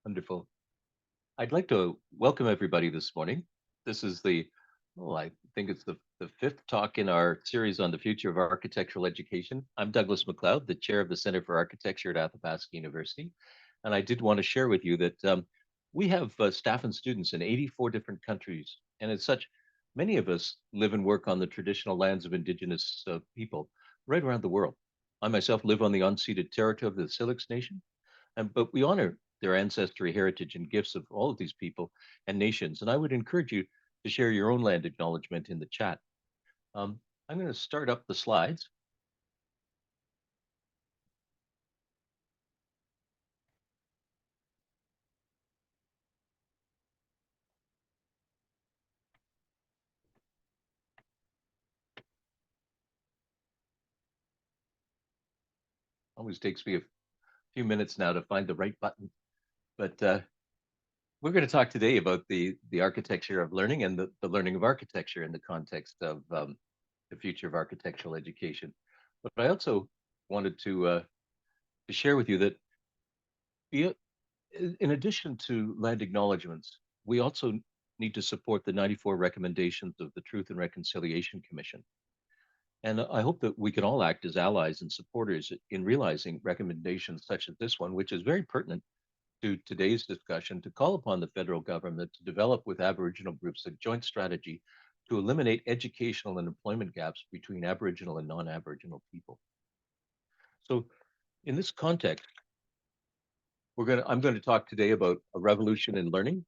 Wonderful. I'd like to welcome everybody this morning. This is I think it's the fifth talk in our series on the future of architectural education. I'm Douglas MacLeod, the chair of the Center for Architecture at Athabasca University. And I did want to share with you that we have staff and students in 84 different countries. And as such, many of us live and work on the traditional lands of Indigenous people right around the world. I myself live on the unceded territory of the Silix Nation, but we honor their ancestry, heritage, and gifts of all of these people and nations. And I would encourage you to share your own land acknowledgement in the chat. Um, I'm going to start up the slides. Always takes me a few minutes now to find the right button. But we're going to talk today about the architecture of learning and the learning of architecture in the context of the future of architectural education. But I also wanted to share with you that in addition to land acknowledgements, we also need to support the 94 recommendations of the Truth and Reconciliation Commission. And I hope that we can all act as allies and supporters in realizing recommendations such as this one, which is very pertinent to today's discussion, to call upon the federal government to develop with Aboriginal groups a joint strategy to eliminate educational and employment gaps between Aboriginal and non-Aboriginal people. So in this context, I'm going to talk today about a revolution in learning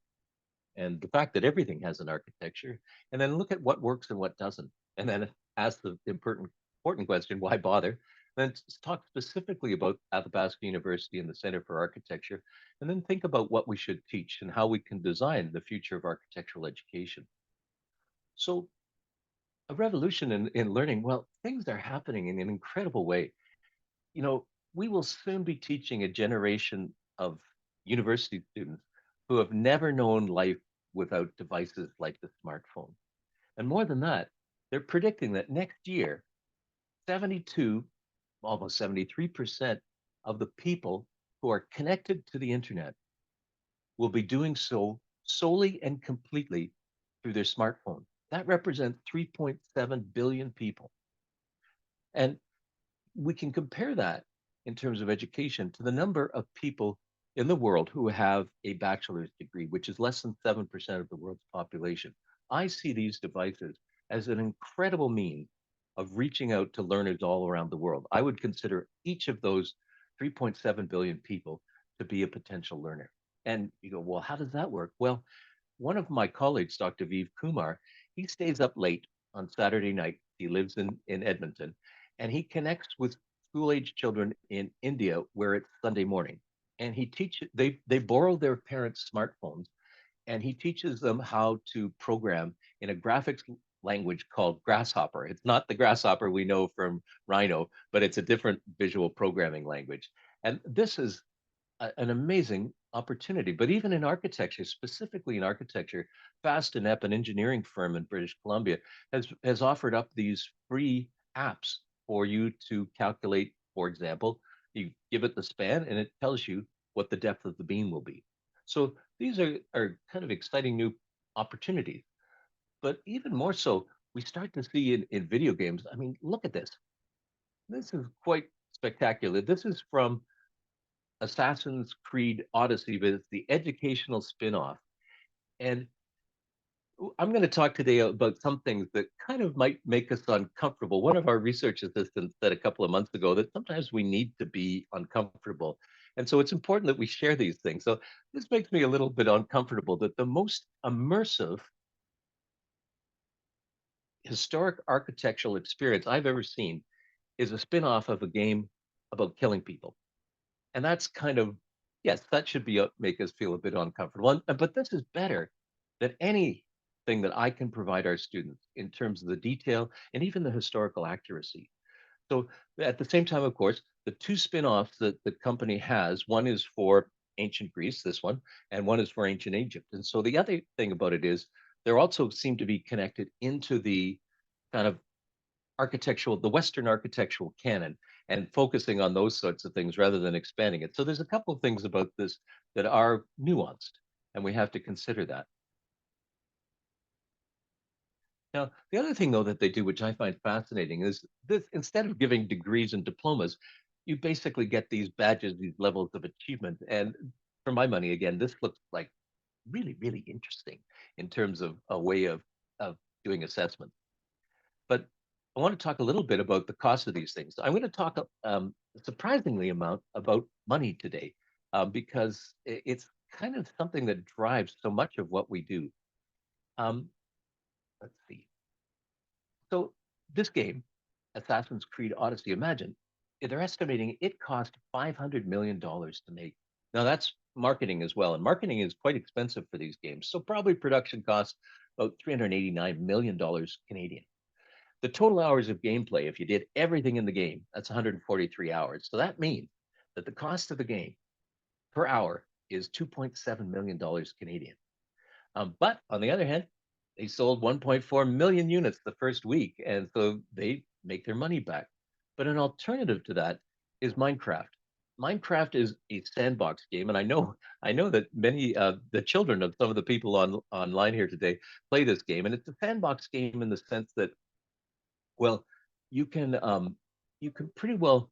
and the fact that everything has an architecture, and then look at what works and what doesn't, and then ask the important question, why bother? Then talk specifically about Athabasca University and the Center for Architecture, and then think about what we should teach and how we can design the future of architectural education. So a revolution in learning, well, things are happening in an incredible way. You know, we will soon be teaching a generation of university students who have never known life without devices like the smartphone. And more than that, they're predicting that next year, 72, almost 73% of the people who are connected to the internet will be doing so solely and completely through their smartphone. That represents 3.7 billion people. And we can compare that in terms of education to the number of people in the world who have a bachelor's degree, which is less than 7% of the world's population. I see these devices as an incredible means of reaching out to learners all around the world. I would consider each of those 3.7 billion people to be a potential learner. And you go, well, how does that work? Well, one of my colleagues, Dr. Viv Kumar, he stays up late on Saturday night. He lives in Edmonton, and he connects with school age children in India where it's Sunday morning. And they borrow their parents' smartphones, and he teaches them how to program in a graphics language called Grasshopper. It's not the Grasshopper we know from Rhino, but it's a different visual programming language. And this is an amazing opportunity. But even in architecture, specifically in architecture, Fast and Ep, an engineering firm in British Columbia, has offered up these free apps for you to calculate. For example, you give it the span and it tells you what the depth of the beam will be. So these are kind of exciting new opportunities. But even more so, we start to see in video games. I mean, look at this. This is quite spectacular. This is from Assassin's Creed Odyssey, but it's the educational spin-off. And I'm going to talk today about some things that kind of might make us uncomfortable. One of our research assistants said a couple of months ago that sometimes we need to be uncomfortable. And so it's important that we share these things. So this makes me a little bit uncomfortable that the most immersive historic architectural experience I've ever seen is a spin-off of a game about killing people. And that's kind of, yes, that should be make us feel a bit uncomfortable. But this is better than anything that I can provide our students in terms of the detail and even the historical accuracy. So at the same time, of course, the two spin-offs that the company has, one is for ancient Greece, this one, and one is for ancient Egypt. And so the other thing about it is there also seem to be connected into the kind of the Western architectural canon. and focusing on those sorts of things rather than expanding it. So there's a couple of things about this that are nuanced, and we have to consider that. Now, the other thing, though, that they do, which I find fascinating, is this instead of giving degrees and diplomas, you basically get these badges, these levels of achievement. And for my money, again, this looks like really, really interesting in terms of a way of doing assessment. But I want to talk a little bit about the cost of these things. I'm going to talk surprisingly amount about money today because it's kind of something that drives so much of what we do. Um, let's see. So this game, Assassin's Creed Odyssey, imagine they're estimating it cost $500 million to make. Now that's marketing as well, and marketing is quite expensive for these games. So probably production costs about $389 million Canadian. The total hours of gameplay, if you did everything in the game, that's 143 hours. So that means that the cost of the game per hour is $2.7 million Canadian. But on the other hand, they sold 1.4 million units the first week, and so they make their money back. But an alternative to that is Minecraft. Minecraft is a sandbox game, and I know that many the children of some of the people online here today play this game, and it's a sandbox game in the sense that, well, you can you can pretty well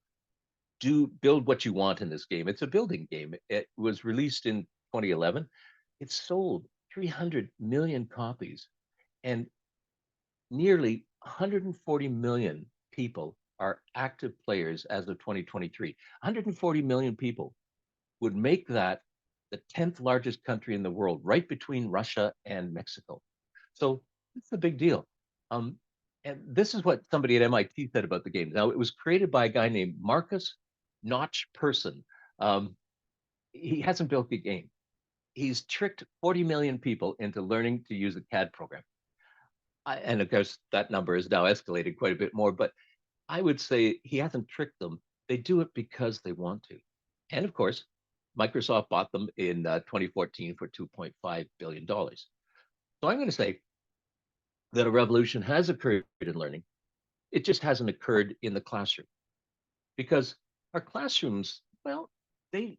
do build what you want in this game. It's a building game. It was released in 2011. It sold 300 million copies, and nearly 140 million people are active players as of 2023. 140 million people would make that the 10th largest country in the world, right between Russia and Mexico. So it's a big deal. Um, and this is what somebody at MIT said about the game. Now, it was created by a guy named Marcus Notch Person. Um, he hasn't built the game. He's tricked 40 million people into learning to use a CAD program. And of course, that number has now escalated quite a bit more, but I would say he hasn't tricked them. They do it because they want to. And of course, Microsoft bought them in 2014 for $2.5 billion. So I'm going to say that a revolution has occurred in learning. It just hasn't occurred in the classroom because our classrooms, well, they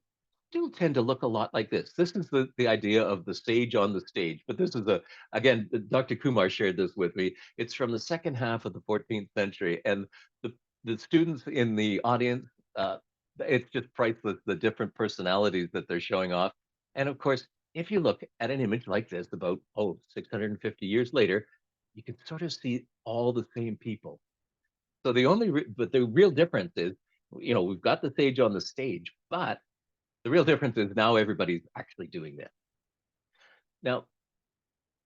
do tend to look a lot like this. This is the idea of the sage on the stage, but this is again, Dr. Kumar shared this with me. It's from the second half of the 14th century, and the, the students in the audience, uh, it's just priceless, the different personalities that they're showing off. And of course, if you look at an image like this about, 650 years later, you can sort of see all the same people. So but the real difference is, we've got the sage on the stage, but the real difference is now everybody's actually doing this. Now,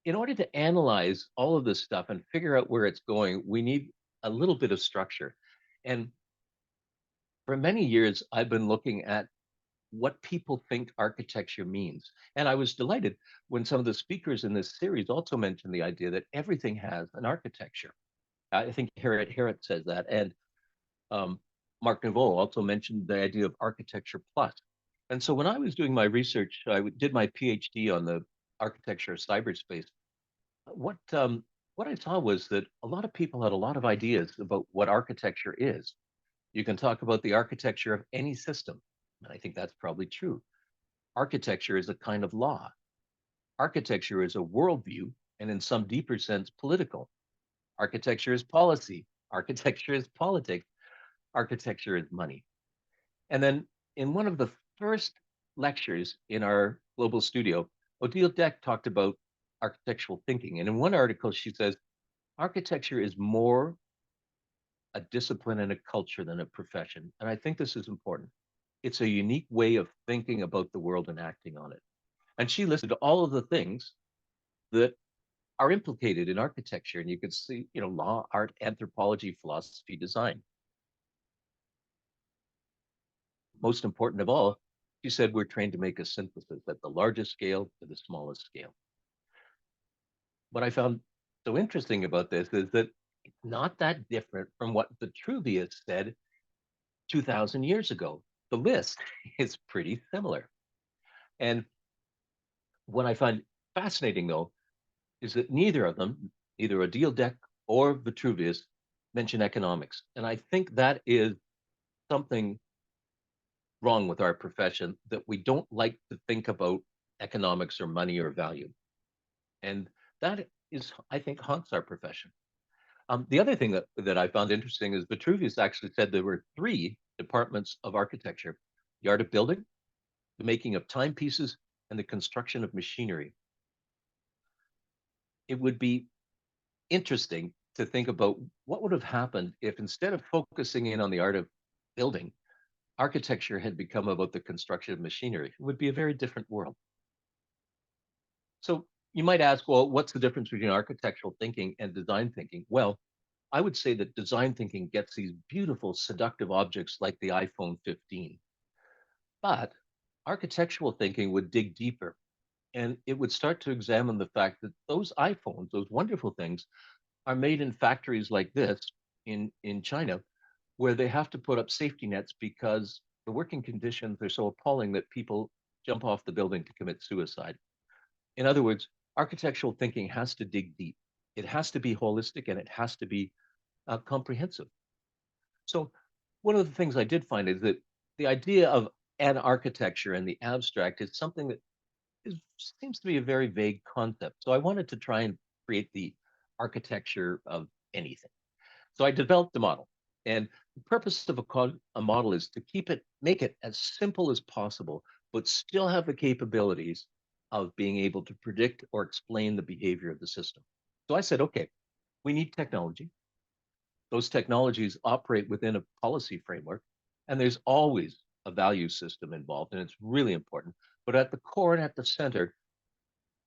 in order to analyze all of this stuff and figure out where it's going, we need a little bit of structure. And for many years, I've been looking at what people think architecture means. And I was delighted when some of the speakers in this series also mentioned the idea that everything has an architecture. I think Harriet says that. And um, Mark Neville also mentioned the idea of architecture plus. And so when I was doing my research, did my PhD on the architecture of cyberspace. What I saw was that a lot of people had a lot of ideas about what architecture is. You can talk about the architecture of any system, and I think that's probably true. Architecture is a kind of law. Architecture is a worldview, and in some deeper sense, political. Architecture is policy. Architecture is politics. Architecture is money. And then in one of the first lectures in our global studio, Odile Deck talked about architectural thinking. And in one article, she says, architecture is more a discipline and a culture than a profession. And I think this is important. It's a unique way of thinking about the world and acting on it. And she listed all of the things that are implicated in architecture. And you could see, law, art, anthropology, philosophy, design. Most important of all, she said we're trained to make a synthesis at the largest scale to the smallest scale. What I found so interesting about this is that it's not that different from what Vitruvius said 2,000 years ago. The list is pretty similar. And what I find fascinating, though, is that neither of them, either Odile Deck or Vitruvius, mention economics. And I think that is something wrong with our profession that we don't like to think about economics or money or value. And that is, I think, haunts our profession. The other thing that I found interesting is Vitruvius actually said there were three departments of architecture: the art of building, the making of timepieces, and the construction of machinery. It would be interesting to think about what would have happened if instead of focusing in on the art of building, architecture had become about the construction of machinery. It would be a very different world. So you might ask, well, what's the difference between architectural thinking and design thinking? Well, I would say that design thinking gets these beautiful, seductive objects like the iPhone 15. But architectural thinking would dig deeper and it would start to examine the fact that those iPhones, those wonderful things, are made in factories like this in China, where they have to put up safety nets because the working conditions are so appalling that people jump off the building to commit suicide. In other words, architectural thinking has to dig deep. It has to be holistic and it has to be comprehensive. So, one of the things I did find is that the idea of an architecture and the abstract is something that seems to be a very vague concept. So, I wanted to try and create the architecture of anything. So, I developed a model. And the purpose of a model is to make it as simple as possible, but still have the capabilities of being able to predict or explain the behavior of the system. So I said, okay, we need technology. Those technologies operate within a policy framework, and there's always a value system involved, and it's really important. But at the core and at the center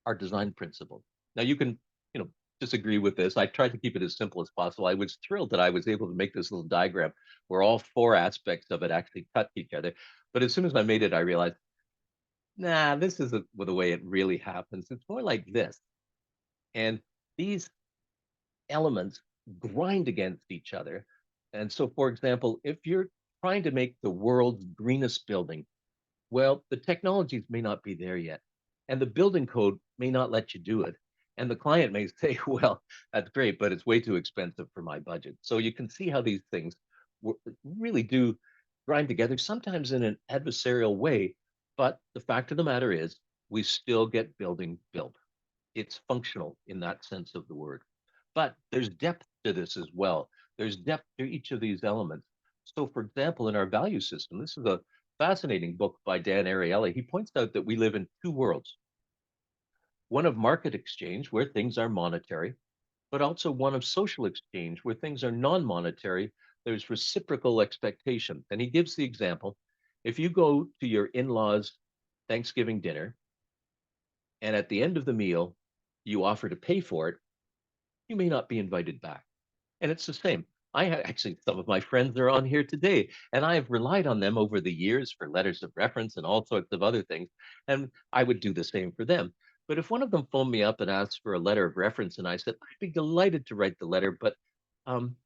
are design principles. Now you can, you know, disagree with this. I tried to keep it as simple as possible. I was thrilled that I was able to make this little diagram where all four aspects of it actually touch each other. But as soon as I made it, I realized, nah, this isn't the way it really happens. It's more like this. And these elements grind against each other. And so, for example, if you're trying to make the world's greenest building, well, the technologies may not be there yet. And the building code may not let you do it. And the client may say, well, that's great, but it's way too expensive for my budget. So you can see how these things really do grind together, sometimes in an adversarial way. But the fact of the matter is, we still get building built. It's functional in that sense of the word. But there's depth to this as well. There's depth to each of these elements. So, for example, in our value system, this is a fascinating book by Dan Ariely. He points out that we live in two worlds: one of market exchange, where things are monetary, but also one of social exchange, where things are non monetary. There's reciprocal expectation. And he gives the example: if you go to your in law's Thanksgiving dinner, and at the end of the meal, you offer to pay for it, you may not be invited back. And it's the same. Actually, some of my friends are on here today, and I have relied on them over the years for letters of reference and all sorts of other things. And I would do the same for them. But if one of them phoned me up and asked for a letter of reference, and I said, I'd be delighted to write the letter, but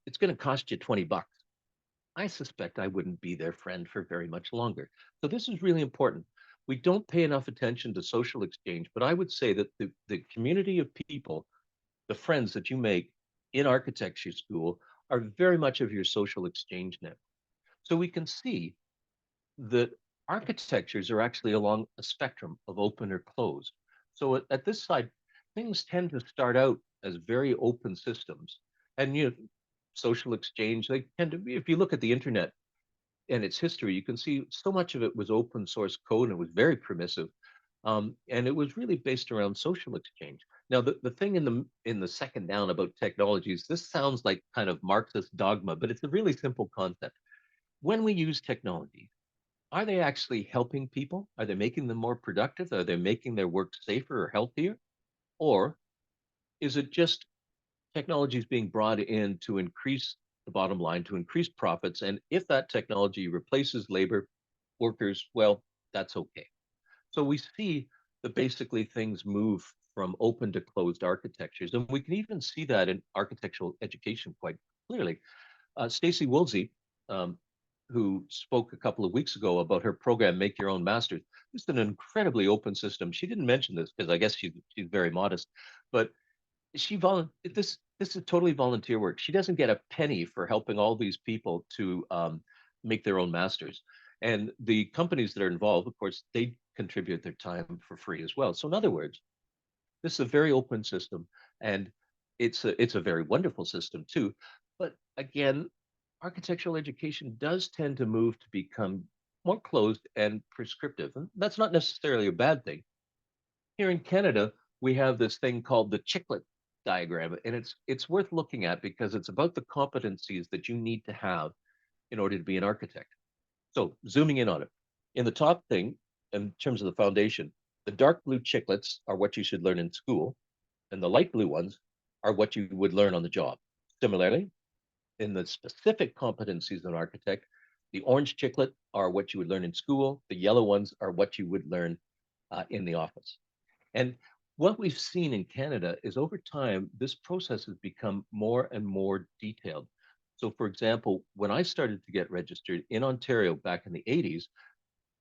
it's going to cost you 20 bucks. I suspect I wouldn't be their friend for very much longer. So this is really important. We don't pay enough attention to social exchange, but I would say that the community of people, the friends that you make in architecture school, are very much of your social exchange net. So we can see that architectures are actually along a spectrum of open or closed. So at this side, things tend to start out as very open systems. And social exchange, they tend to be, if you look at the internet and its history, you can see so much of it was open source code and it was very permissive. And it was really based around social exchange. Now, the thing in the second down about technologies, this sounds like kind of Marxist dogma, but it's a really simple concept. When we use technology, are they actually helping people? Are they making them more productive? Are they making their work safer or healthier? Or is it just technologies being brought in to increase the bottom line, to increase profits? And if that technology replaces labor, workers, well, that's okay. So we see that basically things move from open to closed architectures. And we can even see that in architectural education quite clearly. Stacy Woolsey, um, who spoke a couple of weeks ago about her program, Make Your Own Masters, this is an incredibly open system. She didn't mention this because I guess she's very modest, but this is totally volunteer work. She doesn't get a penny for helping all these people to make their own masters. And the companies that are involved, of course, they contribute their time for free as well. So in other words, this is a very open system, and it's a very wonderful system too. But again, architectural education does tend to move to become more closed and prescriptive. And that's not necessarily a bad thing. Here in Canada, we have this thing called the chiclet diagram, and it's worth looking at because it's about the competencies that you need to have in order to be an architect. So zooming in on it, in the top thing, in terms of the foundation, the dark blue chiclets are what you should learn in school, and the light blue ones are what you would learn on the job. Similarly, in the specific competencies of an architect, the orange chiclet are what you would learn in school, the yellow ones are what you would learn in the office. And what we've seen in Canada is over time, this process has become more and more detailed. So, for example, when I started to get registered in Ontario back in the 80s,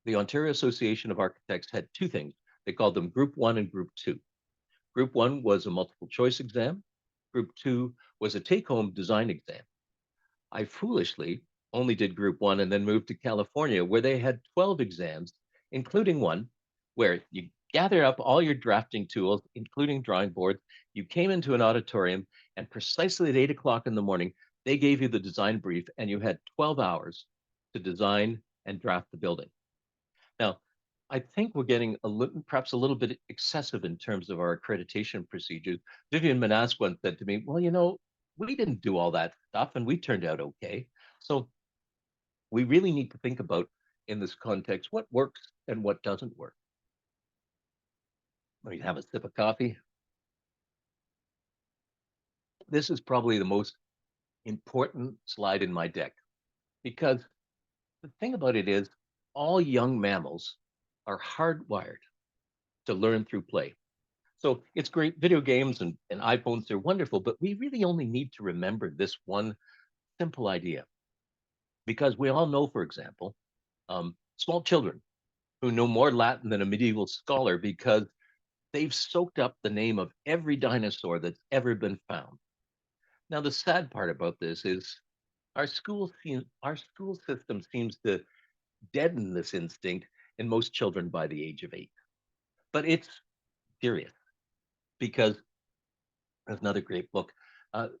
the Ontario Association of Architects had two things. They called them Group 1 and Group 2. Group 1 was a multiple choice exam, Group 2 was a take home design exam. I foolishly only did Group 1 and then moved to California where they had 12 exams, including one where you gather up all your drafting tools, including drawing boards. You came into an auditorium, and precisely at 8 o'clock in the morning, they gave you the design brief, and you had 12 hours to design and draft the building. Now, I think we're getting perhaps a little bit excessive in terms of our accreditation procedures. Vivian Manask once said to me, well, we didn't do all that stuff and we turned out okay. So we really need to think about in this context what works and what doesn't work. Let me have a sip of coffee. This is probably the most important slide in my deck because the thing about it is all young mammals are hardwired to learn through play. So it's great. Video games and iPhones are wonderful, but we really only need to remember this one simple idea because we all know, for example, small children who know more Latin than a medieval scholar because they've soaked up the name of every dinosaur that's ever been found. Now, the sad part about this is our school system seems to deaden this instinct in most children by the age of 8. But it's serious because there's another great book.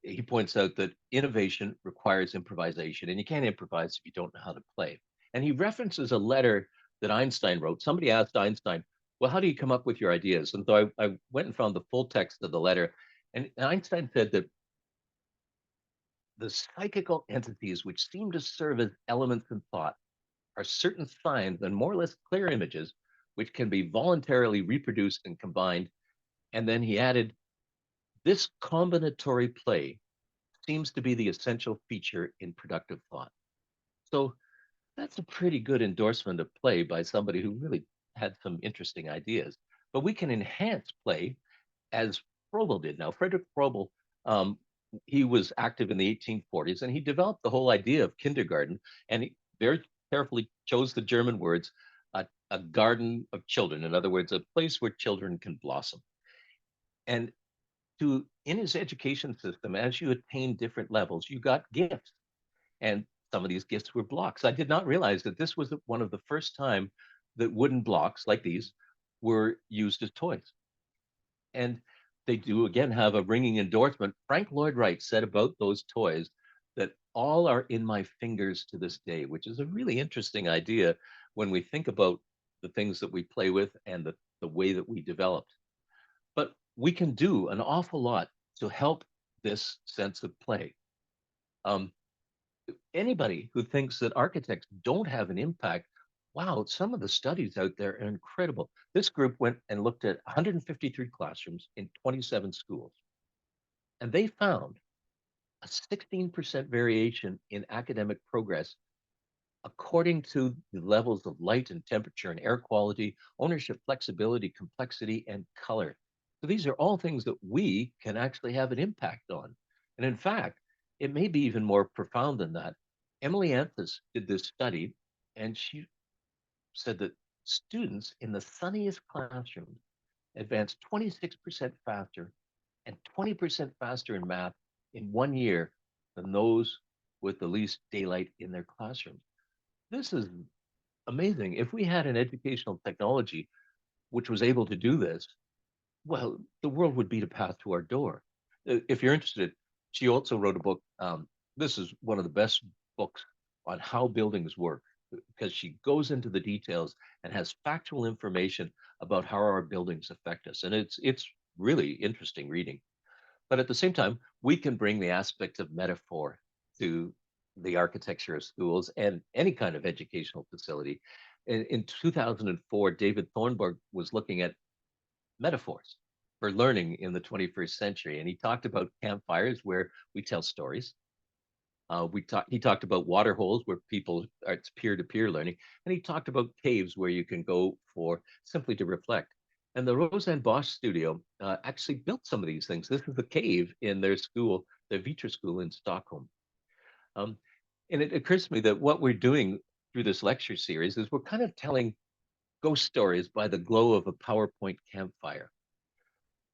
He points out that innovation requires improvisation, and you can't improvise if you don't know how to play. And he references a letter that Einstein wrote. Somebody asked Einstein, well, how do you come up with your ideas? And so I went and found the full text of the letter. And Einstein said that the psychical entities which seem to serve as elements in thought are certain signs and more or less clear images which can be voluntarily reproduced and combined. And then he added, this combinatory play seems to be the essential feature in productive thought. So that's a pretty good endorsement of play by somebody who really had some interesting ideas. But we can enhance play as Froebel did. Now, Frederick Froebel, he was active in the 1840s and he developed the whole idea of kindergarten, and he very carefully chose the German words, a garden of children. In other words, a place where children can blossom. And in his education system, as you attain different levels, you got gifts. And some of these gifts were blocks. I did not realize that this was one of the first time that wooden blocks like these were used as toys. And they do again have a ringing endorsement. Frank Lloyd Wright said about those toys that all are in my fingers to this day, which is a really interesting idea when we think about the things that we play with and the way that we developed. But we can do an awful lot to help this sense of play. Um, Anybody who thinks that architects don't have an impact, wow, some of the studies out there are incredible. This group went and looked at 153 classrooms in 27 schools, and they found a 16% variation in academic progress according to the levels of light and temperature and air quality, ownership, flexibility, complexity, and color. So these are all things that we can actually have an impact on. And in fact, it may be even more profound than that. Emily Anthus did this study, and she said that students in the sunniest classrooms advanced 26% faster and 20% faster in math in 1 year than those with the least daylight in their classrooms. this is amazing. If we had an educational technology which was able to do this, well, the world would beat a path to our door. If you're interested, she also wrote a book. This is one of the best books on how buildings work because she goes into the details and has factual information about how our buildings affect us, and it's really interesting reading. But at the same time, we can bring the aspects of metaphor to the architecture of schools and any kind of educational facility. In 2004, David Thornburg was looking at metaphors for learning in the 21st century. And he talked about campfires where we tell stories. He talked about water holes where people it's peer-to-peer learning, and he talked about caves where you can go for simply to reflect. And the Roseanne Bosch studio actually built some of these things. This is the cave in their school, the Vitra School in Stockholm. Um, and it occurs to me that what we're doing through this lecture series is we're kind of telling ghost stories by the glow of a PowerPoint campfire.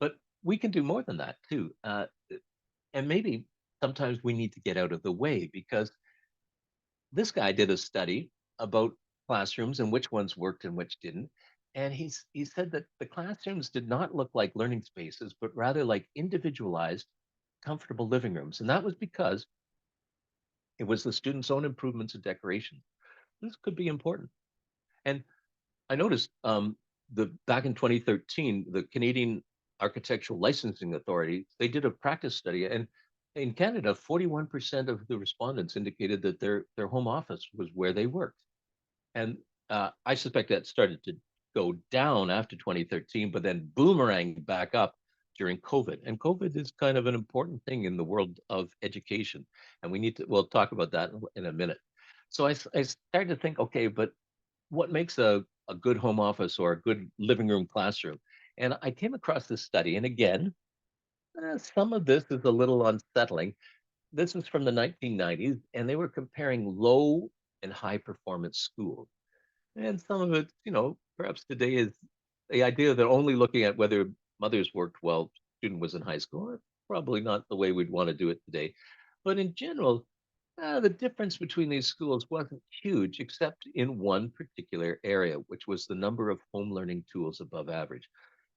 But we can do more than that too. And maybe sometimes we need to get out of the way because this guy did a study about classrooms and which ones worked and which didn't. And he said that the classrooms did not look like learning spaces, but rather like individualized, comfortable living rooms. And that was because it was the students' own improvements and decoration. This could be important. And I noticed the back in 2013, the Canadian Architectural Licensing Authority, they did a practice study, and in Canada, 41% of the respondents indicated that their home office was where they worked. And I suspect that started to go down after 2013, but then boomerang back up during COVID. And COVID is kind of an important thing in the world of education. And we'll talk about that in a minute. So I started to think, okay, but what makes a good home office or a good living room classroom? And I came across this study. And again, some of this is a little unsettling. This was from the 1990s, and they were comparing low and high performance schools. And some of it, perhaps today is the idea that only looking at whether mothers worked while student was in high school. That's probably not the way we'd want to do it today. But in general, the difference between these schools wasn't huge, except in one particular area, which was the number of home learning tools above average.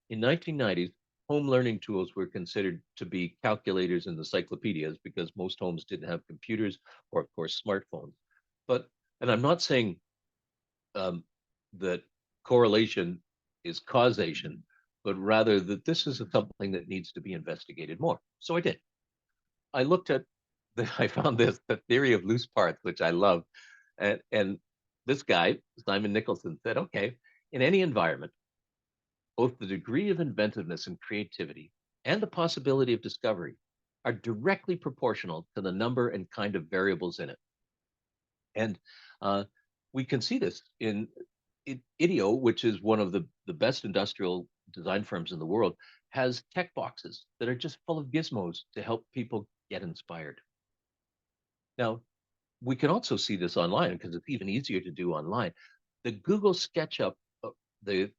In 1990s, home learning tools were considered to be calculators and encyclopedias because most homes didn't have computers or, of course, smartphones. But, and I'm not saying um, that correlation is causation, but rather that this is something that needs to be investigated more. So I did. I looked at I found the theory of loose parts, which I love. And this guy, Simon Nicholson, said, okay, in any environment, both the degree of inventiveness and creativity and the possibility of discovery are directly proportional to the number and kind of variables in it. And uh, we can see this in IDEO, which is one of the best industrial design firms in the world, has tech boxes that are just full of gizmos to help people get inspired. Now, we can also see this online because it's even easier to do online. The Google SketchUp, the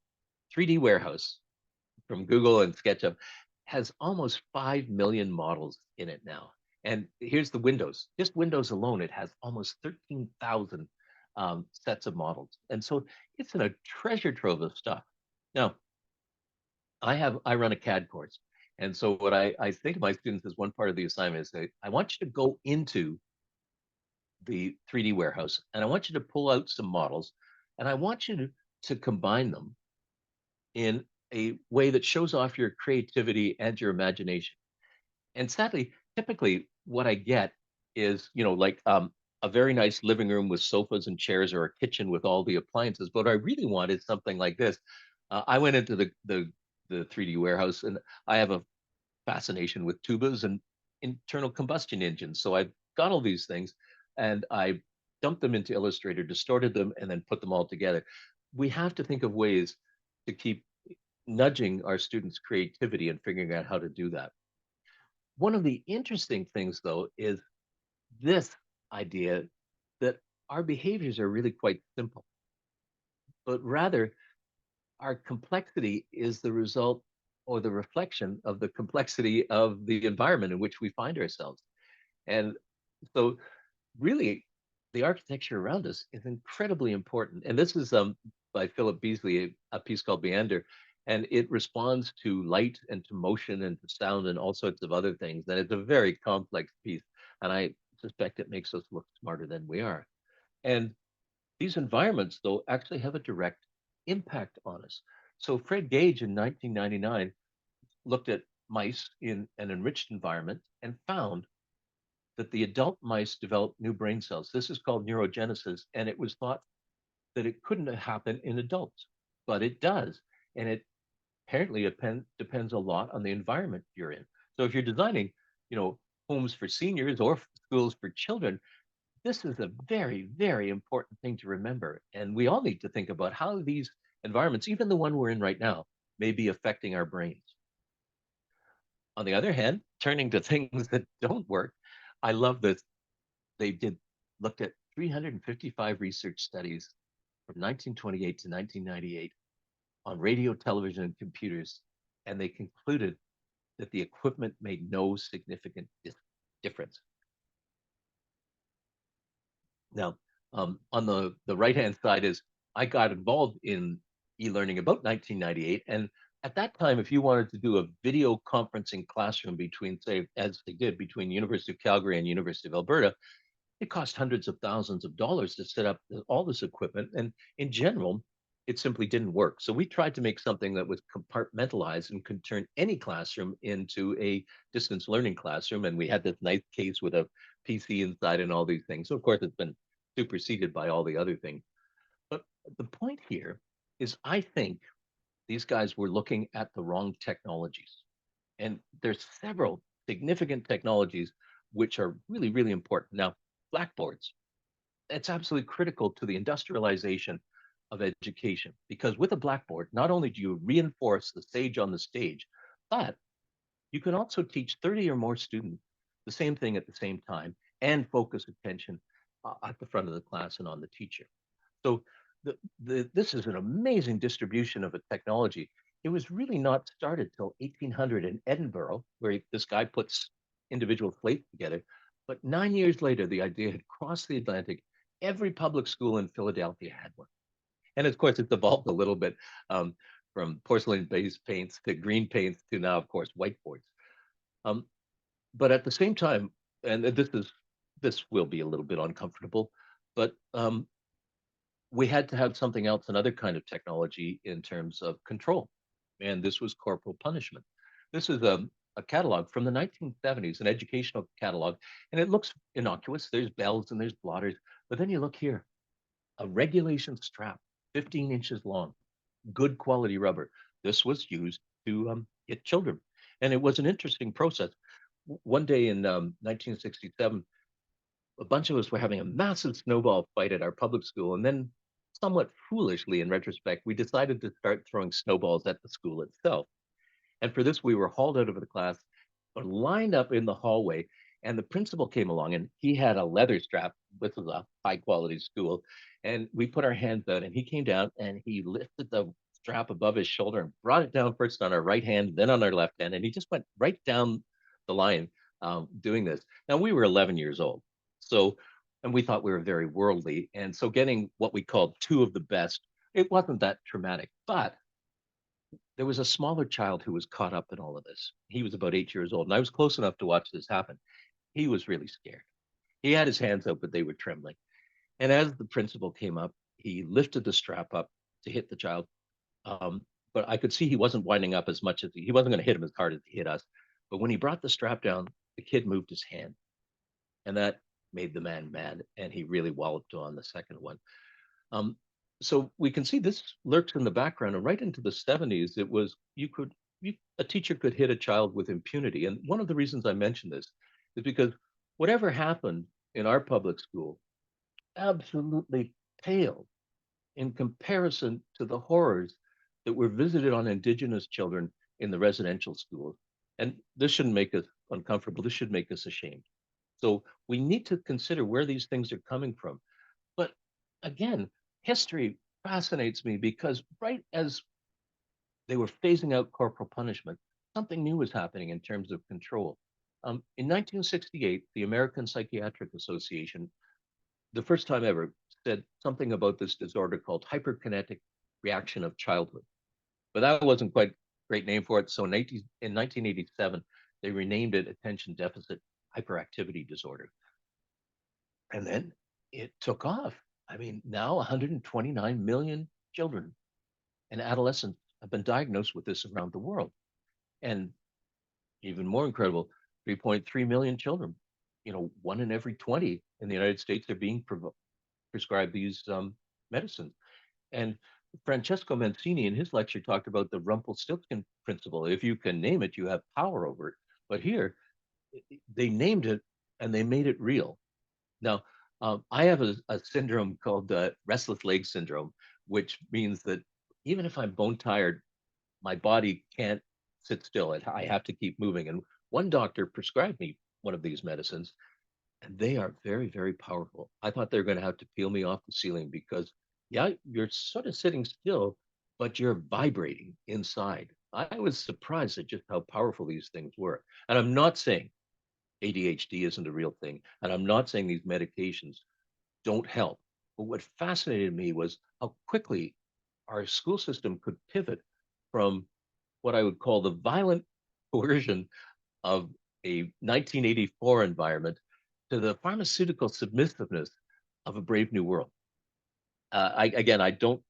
3D warehouse from Google and SketchUp has almost 5 million models in it now. And here's the Windows. Just Windows alone, it has almost 13,000 sets of models. And so it's in a treasure trove of stuff. Now, I run a CAD course. And so what I say to my students as one part of the assignment is say, I want you to go into the 3D warehouse and I want you to pull out some models and I want you to combine them in a way that shows off your creativity and your imagination. And sadly, typically what I get is, like a very nice living room with sofas and chairs or a kitchen with all the appliances. But what I really want is something like this. I went into the 3D warehouse and I have a fascination with tubas and internal combustion engines. So I've got all these things and I dumped them into Illustrator, distorted them, and then put them all together. We have to think of ways to keep nudging our students' creativity and figuring out how to do that. One of the interesting things, though, is this idea that our behaviors are really quite simple, but rather our complexity is the result or the reflection of the complexity of the environment in which we find ourselves. And so, really, the architecture around us is incredibly important. And this is by Philip Beasley, a piece called Meander, and it responds to light and to motion and to sound and all sorts of other things. And it's a very complex piece, and I suspect it makes us look smarter than we are. And these environments, though, actually have a direct impact on us. So Fred Gage in 1999 looked at mice in an enriched environment and found that the adult mice developed new brain cells. This is called neurogenesis, and it was thought that it couldn't happen in adults, but it does. And it apparently depends a lot on the environment you're in. So if you're designing, you know, homes for seniors or schools for children, this is a very, very important thing to remember. And we all need to think about how these environments, even the one we're in right now, may be affecting our brains. On the other hand, turning to things that don't work, I love this. They did looked at 355 research studies from 1928 to 1998 on radio, television, and computers, and they concluded that the equipment made no significant difference. Now, on the right hand side is I got involved in e-learning about 1998, and at that time, if you wanted to do a video conferencing classroom between, say, as they did between University of Calgary and University of Alberta, it cost hundreds of thousands of dollars to set up all this equipment. And in general, it simply didn't work. So we tried to make something that was compartmentalized and could turn any classroom into a distance learning classroom. And we had this nice case with a PC inside and all these things. So of course, it's been superseded by all the other things. But the point here is I think these guys were looking at the wrong technologies. And there's several significant technologies which are really, really important. Now, blackboards, it's absolutely critical to the industrialization of education because with a blackboard, not only do you reinforce the sage on the stage, but you can also teach 30 or more students the same thing at the same time and focus attention at the front of the class and on the teacher. So this is an amazing distribution of a technology. It was really not started till 1800 in Edinburgh, where this guy puts individual slates together. But 9 years later, the idea had crossed the Atlantic. Every public school in Philadelphia had one. And of course, it's evolved a little bit um, from porcelain-based paints to green paints to now, of course, whiteboards. Um, but at the same time, and this will be a little bit uncomfortable, but we had to have something else, another kind of technology in terms of control. And this was corporal punishment. This is a catalog from the 1970s, an educational catalog, and it looks innocuous. There's bells and there's blotters. But then you look here, a regulation strap, 15 inches long, good quality rubber. This was used to hit children. And it was an interesting process. One day in 1967, a bunch of us were having a massive snowball fight at our public school. And then, somewhat foolishly in retrospect, we decided to start throwing snowballs at the school itself. And for this, we were hauled out of the class, lined up in the hallway, and the principal came along and he had a leather strap. This was a high quality school. And we put our hands out and he came down and he lifted the strap above his shoulder and brought it down first on our right hand, then on our left hand. And he just went right down the line doing this. Now, we were 11 years old. So, and we thought we were very worldly. And so getting what we called two of the best, it wasn't that traumatic. But there was a smaller child who was caught up in all of this. He was about 8 years old, and I was close enough to watch this happen. He was really scared. He had his hands out, but they were trembling. And as the principal came up, he lifted the strap up to hit the child. But I could see he wasn't winding up as much as he wasn't going to hit him as hard as he hit us. But when he brought the strap down, the kid moved his hand, and that made the man mad, and he really walloped on the second one. Um, so we can see this lurks in the background, and right into the 70s, it was a teacher could hit a child with impunity. And one of the reasons I mention this is because whatever happened in our public school absolutely paled in comparison to the horrors that were visited on Indigenous children in the residential schools. And this shouldn't make us uncomfortable. This should make us ashamed. So we need to consider where these things are coming from. But again, history fascinates me because right as they were phasing out corporal punishment, something new was happening in terms of control. In 1968, the American Psychiatric Association the first time ever, said something about this disorder called hyperkinetic reaction of childhood. But that wasn't quite a great name for it. So in 1987, they renamed it attention deficit hyperactivity disorder. And then it took off. I mean, now 129 million children and adolescents have been diagnosed with this around the world. And even more incredible, 3.3 million children, one in every 20 in the United States are being prescribed these medicines. And Francesco Mancini in his lecture talked about the Rumpelstiltskin principle. If you can name it, you have power over it. But here, they named it and they made it real. Now, I have a syndrome called restless leg syndrome, which means that even if I'm bone tired, my body can't sit still. I have to keep moving. And one doctor prescribed me one of these medicines, and they are very, very powerful. I thought they were going to have to peel me off the ceiling because, yeah, you're sort of sitting still, but you're vibrating inside. I was surprised at just how powerful these things were. And I'm not saying ADHD isn't a real thing, and I'm not saying these medications don't help. But what fascinated me was how quickly our school system could pivot from what I would call the violent coercion of a 1984 environment to the pharmaceutical submissiveness of a brave new world. Again, I don't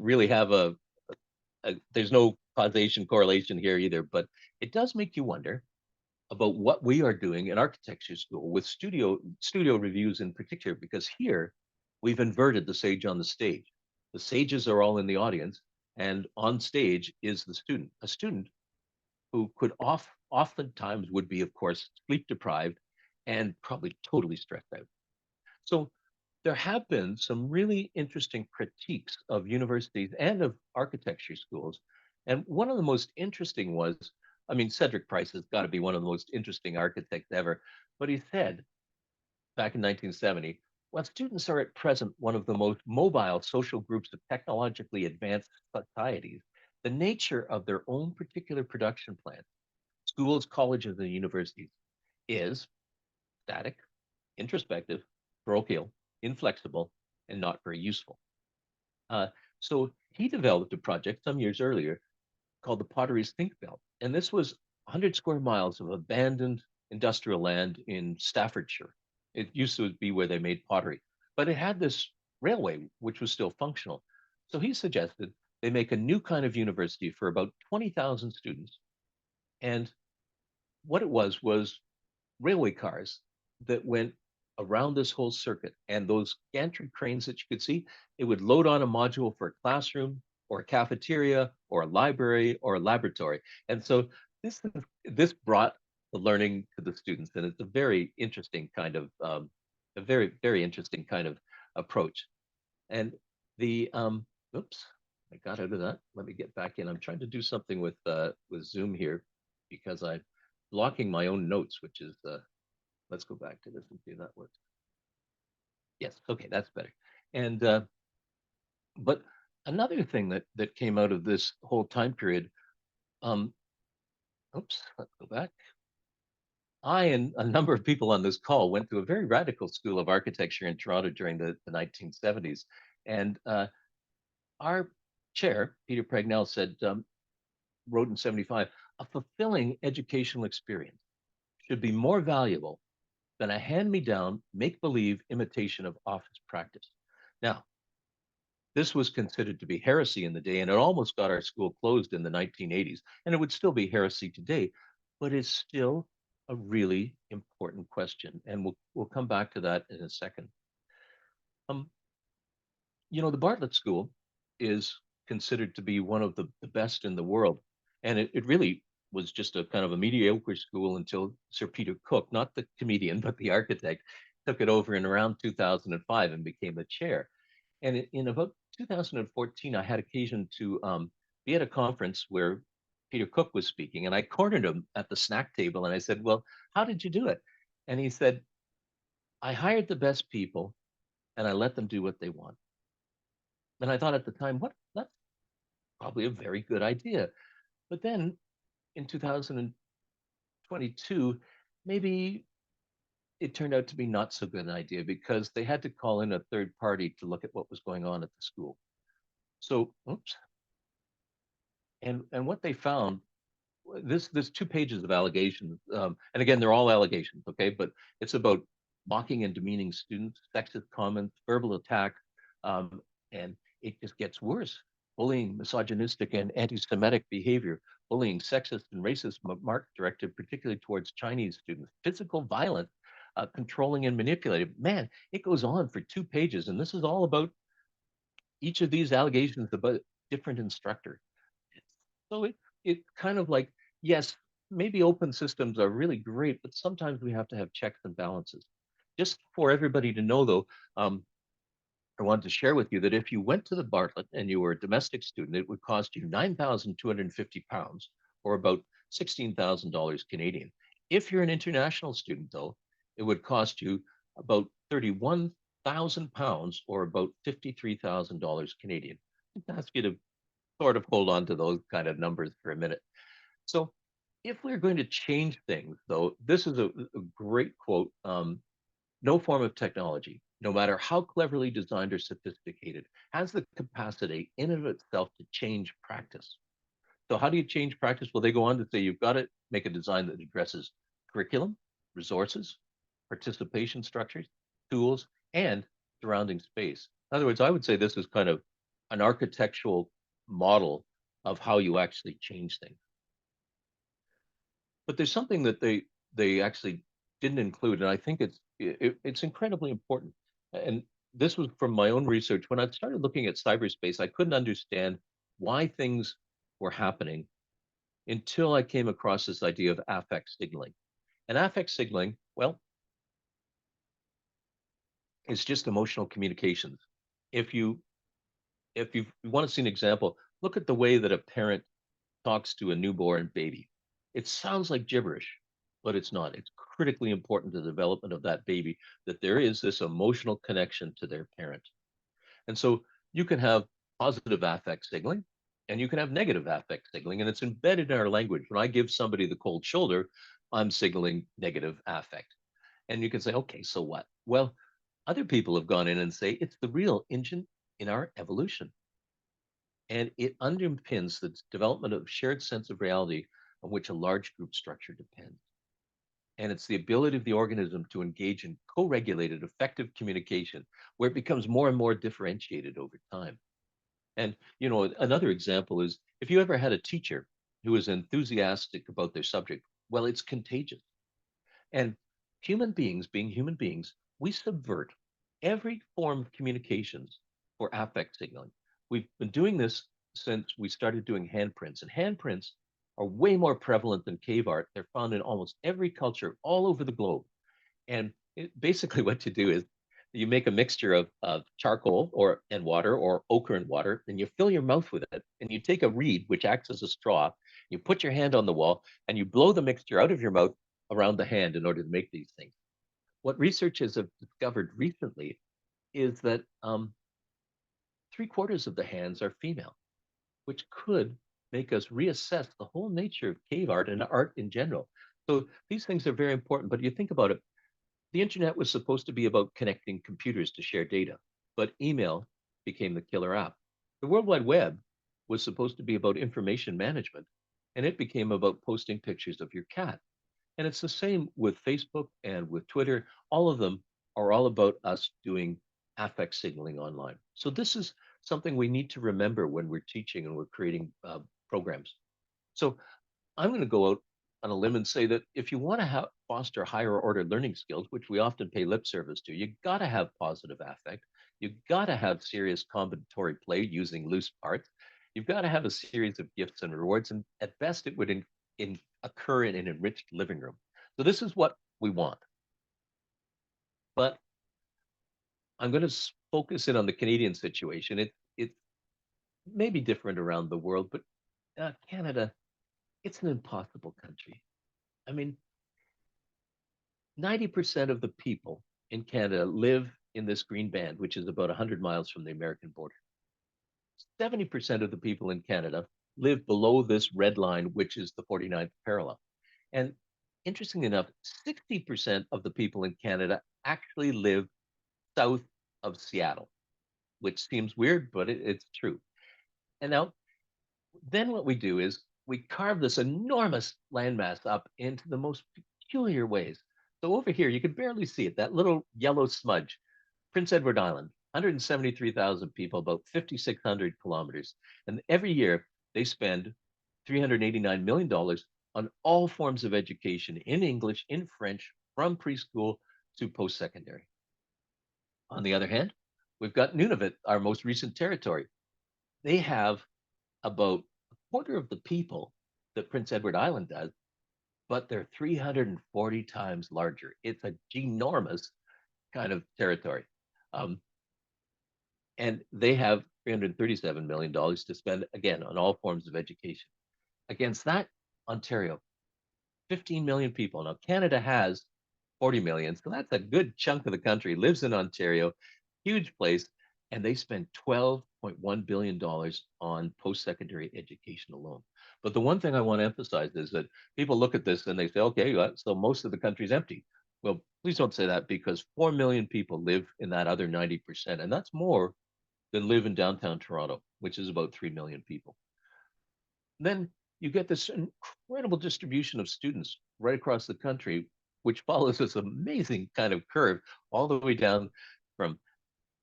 really have there's no causation correlation here either, but it does make you wonder about what we are doing in architecture school with studio reviews in particular, because here we've inverted the sage on the stage. The sages are all in the audience, and on stage is the student, a student who could oftentimes would be, of course, sleep deprived and probably totally stressed out. So there have been some really interesting critiques of universities and of architecture schools. And one of the most interesting was, I mean, Cedric Price has got to be one of the most interesting architects ever. But he said back in 1970, while students are at present one of the most mobile social groups of technologically advanced societies, the nature of their own particular production plan, schools, colleges, and universities, is static, introspective, parochial, inflexible, and not very useful. Uh, so he developed a project some years earlier called the Potteries Think Belt. And this was 100 square miles of abandoned industrial land in Staffordshire. It used to be where they made pottery, but it had this railway, which was still functional. So he suggested they make a new kind of university for about 20,000 students. And what it was railway cars that went around this whole circuit. And those gantry cranes that you could see, it would load on a module for a classroom or a cafeteria or a library or a laboratory. And so this brought the learning to the students, and it's a very interesting kind of a very very interesting kind of approach. And the oops, I got out of that. Let me get back in. I'm trying to do something with Zoom here because I'm blocking my own notes, which is let's go back to this and see if that works. Yes, okay, that's better. And but another thing that came out of this whole time period, um, oops, let's go back. I and a number of people on this call went to a very radical school of architecture in Toronto during the 1970s. And our chair, Peter Pregnell, said, wrote in 75, a fulfilling educational experience should be more valuable than a hand-me-down, make-believe imitation of office practice. Now, this was considered to be heresy in the day, and it almost got our school closed in the 1980s, and it would still be heresy today, but it's still a really important question, and we'll come back to that in a second. Um, the Bartlett School is considered to be one of the best in the world, and it really was just a kind of a mediocre school until Sir Peter Cook, not the comedian but the architect, took it over in around 2005 and became the chair. And in about 2014, I had occasion to be at a conference where Peter Cook was speaking, and I cornered him at the snack table, and I said, "Well, how did you do it?" And he said, "I hired the best people, and I let them do what they want." And I thought at the time, what? That's probably a very good idea. But then in 2022, maybe it turned out to be not so good an idea because they had to call in a third party to look at what was going on at the school. So, oops. And what they found, this 2 pages of allegations, and again, they're all allegations, okay? But it's about mocking and demeaning students, sexist comments, verbal attack, um, and it just gets worse. Bullying, misogynistic and anti-Semitic behavior, bullying, sexist and racist remarks directed particularly towards Chinese students, physical violence, controlling and manipulative. Man, it goes on for 2 pages, and this is all about each of these allegations about different instructor. So it kind of like, yes, maybe open systems are really great, but sometimes we have to have checks and balances. Just for everybody to know, though, I wanted to share with you that if you went to the Bartlett and you were a domestic student, it would cost you £9,250, or about $16,000 Canadian. If you're an international student, though, it would cost you about £31,000, or about $53,000 Canadian. I ask you to sort of hold on to those kind of numbers for a minute. So, if we're going to change things, though, this is a great quote. No form of technology, no matter how cleverly designed or sophisticated, has the capacity in and of itself to change practice. So, how do you change practice? Well, they go on to say you've got to make a design that addresses curriculum, resources, participation structures, tools, and surrounding space. In other words, I would say this is kind of an architectural model of how you actually change things. But there's something that they actually didn't include, and I think it's incredibly important. And this was from my own research. When I started looking at cyberspace, I couldn't understand why things were happening until I came across this idea of affect signaling. And affect signaling, well, it's just emotional communications. If you if you want to see an example, look at the way that a parent talks to a newborn baby. It sounds like gibberish, but it's not. It's critically important to the development of that baby that there is this emotional connection to their parent. And so you can have positive affect signaling and you can have negative affect signaling, and it's embedded in our language. When I give somebody the cold shoulder, I'm signaling negative affect. And you can say, okay, so what? Well, other people have gone in and say it's the real engine in our evolution. And it underpins the development of shared sense of reality on which a large group structure depends. And it's the ability of the organism to engage in co-regulated effective communication where it becomes more and more differentiated over time. And another example is if you ever had a teacher who is enthusiastic about their subject, well, it's contagious. And human beings, being human beings, we subvert every form of communications for affect signaling. We've been doing this since we started doing handprints, and handprints are way more prevalent than cave art. They're found in almost every culture all over the globe. And basically, what you do is you make a mixture of charcoal and water, or ochre and water, and you fill your mouth with it. And you take a reed, which acts as a straw, you put your hand on the wall, and you blow the mixture out of your mouth around the hand in order to make these things. What researchers have discovered recently is that 3/4 of the hands are female, which could make us reassess the whole nature of cave art and art in general. So these things are very important. But you think about it, the internet was supposed to be about connecting computers to share data, but email became the killer app. The World Wide Web was supposed to be about information management, and it became about posting pictures of your cat. And it's the same with Facebook and with Twitter. All of them are all about us doing affect signaling online. So this is something we need to remember when we're teaching and we're creating programs. So I'm going to go out on a limb and say that if you want to foster higher order learning skills, which we often pay lip service to, you got to have positive affect. You've got to have serious combinatory play using loose parts. You've got to have a series of gifts and rewards. And at best, it would occur in an enriched living room. So this is what we want. But I'm going to focus in on the Canadian situation. It may be different around the world, but Canada, it's an impossible country. I mean, 90% of the people in Canada live in this green band, which is about 100 miles from the American border. 70% of the people in Canada live below this red line, which is the 49th parallel. And interestingly enough, 60% of the people in Canada actually live south of Seattle, which seems weird, but it's true. And now, then what we do is we carve this enormous landmass up into the most peculiar ways. So over here, you can barely see it, that little yellow smudge, Prince Edward Island, 173,000 people, about 5,600 kilometers. And every year they spend $389 million dollars on all forms of education in English, in French, from preschool to post secondary. On the other hand, we've got Nunavut, our most recent territory. They have about a quarter of the people that Prince Edward Island does, but they're 340 times larger. It's a ginormous kind of territory. Um, and they have $337 million dollars to spend again on all forms of education. Against that, Ontario, 15 million people. Now, Canada has 40 million, so that's a good chunk of the country lives in Ontario, huge place, and they spend $12.1 billion dollars on post secondary education alone. But the one thing I want to emphasize is that people look at this and they say, okay, so most of the country's empty. Well, please don't say that because 4 million people live in that other 90%, and that's more than live in downtown Toronto, which is about 3 million people. Then you get this incredible distribution of students right across the country, which follows this amazing kind of curve all the way down from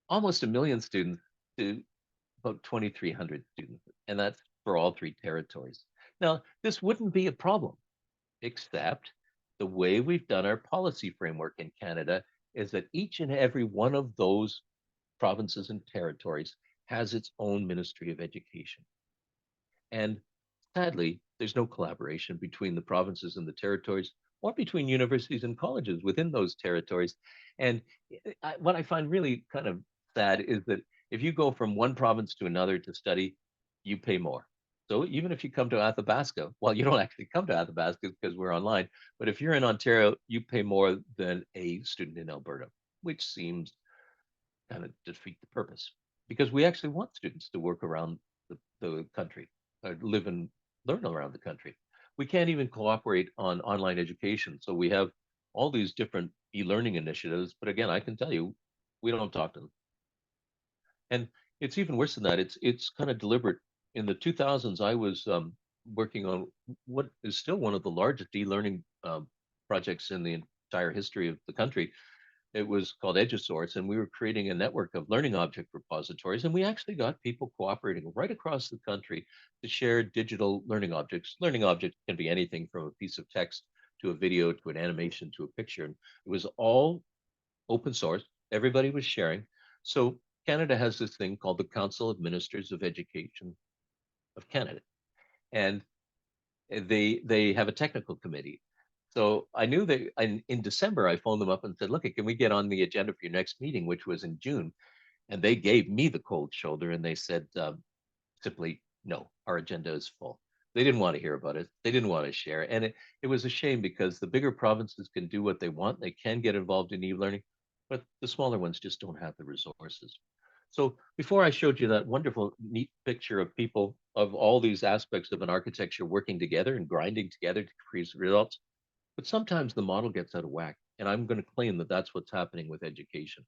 almost a million students to about 2,300 students. And that's for all three territories. Now, this wouldn't be a problem, except the way we've done our policy framework in Canada is that each and every one of those provinces and territories has its own Ministry of Education. And sadly, there's no collaboration between the provinces and the territories or between universities and colleges within those territories. And what I find really kind of sad is that if you go from one province to another to study, you pay more. So even if you come to Athabasca, well, you don't actually come to Athabasca because we're online, but if you're in Ontario, you pay more than a student in Alberta, which seems kind of defeat the purpose because we actually want students to work around the country, live and learn around the country. We can't even cooperate on online education. So we have all these different e-learning initiatives. But again, I can tell you, we don't talk to them. And it's even worse than that. It's kind of deliberate. In the 2000s, I was working on what is still one of the largest e-learning projects in the entire history of the country. It was called Edusource, and we were creating a network of learning object repositories. And we actually got people cooperating right across the country to share digital learning objects. Learning objects can be anything from a piece of text to a video to an animation to a picture. And it was all open source. Everybody was sharing. So Canada has this thing called the Council of Ministers of Education of Canada. And they have a technical committee. So I knew that in December, I phoned them up and said, look, can we get on the agenda for your next meeting, which was in June? And they gave me the cold shoulder and they said simply, no, our agenda is full. They didn't want to hear about it. They didn't want to share. And it was a shame because the bigger provinces can do what they want. They can get involved in e-learning, but the smaller ones just don't have the resources. So before I showed you that wonderful, neat picture of people of all these aspects of an architecture working together and grinding together to create results, but sometimes the model gets out of whack. And I'm going to claim that that's what's happening with education.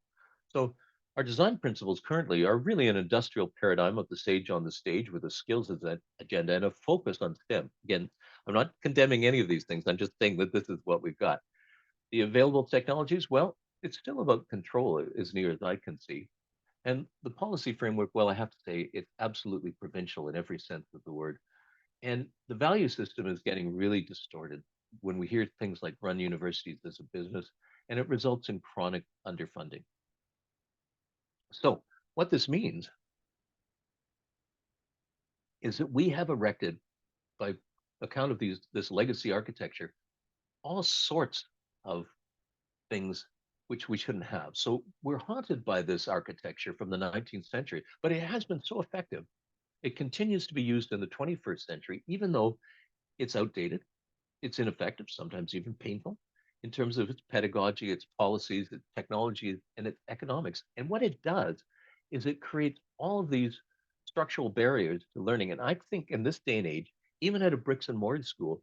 So our design principles currently are really an industrial paradigm of the sage on the stage with a skills agenda and a focus on STEM. Again, I'm not condemning any of these things. I'm just saying that this is what we've got. The available technologies, well, it's still about control as near as I can see. And the policy framework, well, I have to say it's absolutely provincial in every sense of the word. And the value system is getting really distorted when we hear things like run universities as a business, and it results in chronic underfunding. So, what this means is that we have erected, by account of this legacy architecture, all sorts of things which we shouldn't have. So, we're haunted by this architecture from the 19th century, but it has been so effective. It continues to be used in the 21st century, even though it's outdated, it's ineffective, sometimes even painful in terms of its pedagogy, its policies, its technology, and its economics. And what it does is it creates all of these structural barriers to learning. And I think in this day and age, even at a bricks and mortar school,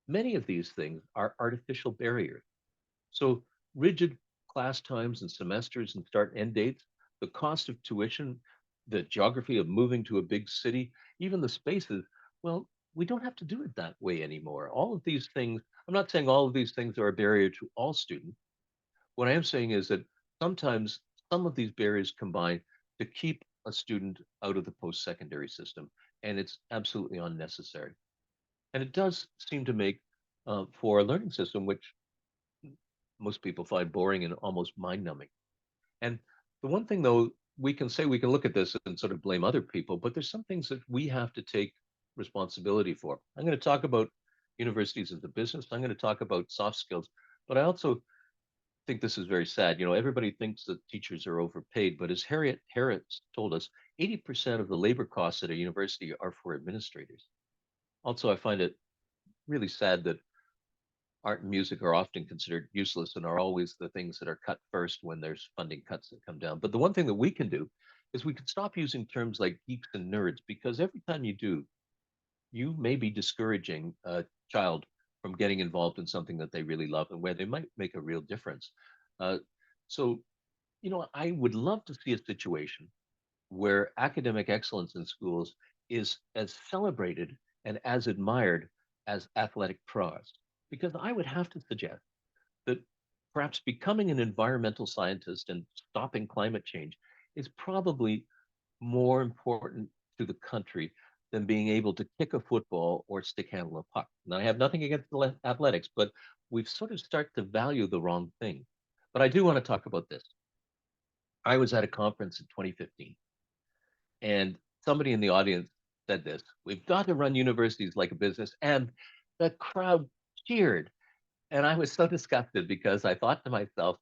Many of these things are artificial barriers. So rigid class times and semesters and start and end dates, the cost of tuition, the geography of moving to a big city, even the spaces, well, we don't have to do it that way anymore. All of these things, I'm not saying all of these things are a barrier to all students. What I am saying is that sometimes some of these barriers combine to keep a student out of the post-secondary system, and it's absolutely unnecessary. And it does seem to make for a learning system which most people find boring and almost mind-numbing. And the one thing, though, we can say we can look at this and sort of blame other people, but there's some things that we have to take responsibility for. I'm going to talk about universities as a business. I'm going to talk about soft skills, but I also think this is very sad. You know, everybody thinks that teachers are overpaid, but as Harriet Harris told us, 80% of the labor costs at a university are for administrators. Also, I find it really sad that art and music are often considered useless and are always the things that are cut first when there's funding cuts that come down. But the one thing that we can do is we can stop using terms like geeks and nerds, because every time you do, you may be discouraging a child from getting involved in something that they really love and where they might make a real difference. Uh, so, you know, I would love to see a situation where academic excellence in schools is as celebrated and as admired as athletic prowess. Because I would have to suggest that perhaps becoming an environmental scientist and stopping climate change is probably more important to the country than being able to kick a football or stick handle a puck. Now, I have nothing against athletics, but we've sort of start to value the wrong thing. But I do want to talk about this. I was at a conference in 2015, and somebody in the audience said this: "We've got to run universities like a business." And the crowd cheered. And I was so disgusted because I thought to myself,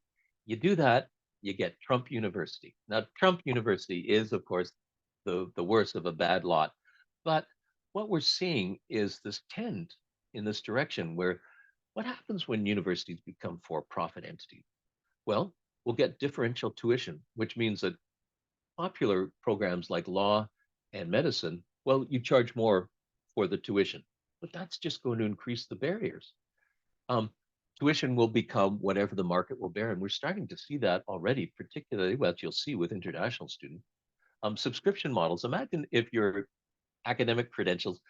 you do that, you get Trump University. Now, Trump University is, of course, the worst of a bad lot. But what we're seeing is this tend in this direction where what happens when universities become for profit entities? Well, we'll get differential tuition, which means that popular programs like law and medicine, well, you charge more for the tuition, but that's just going to increase the barriers. um, Tuition will become whatever the market will bear. And we're starting to see that already, particularly what you'll see with international students. Subscription models. Imagine if your academic credentials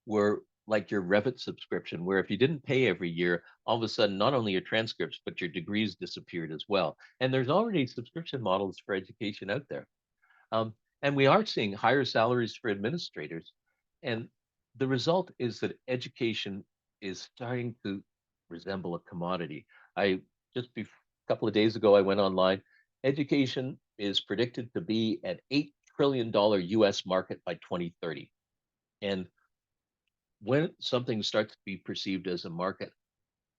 were like your Revit subscription, where if you didn't pay every year, all of a sudden, not only your transcripts, but your degrees disappeared as well. And there's already subscription models for education out there. Um, and we are seeing higher salaries for administrators. And the result is that education is starting to resemble a commodity. I just a couple of days ago, I went online. Education is predicted to be an $8 trillion US market by 2030. And when something starts to be perceived as a market,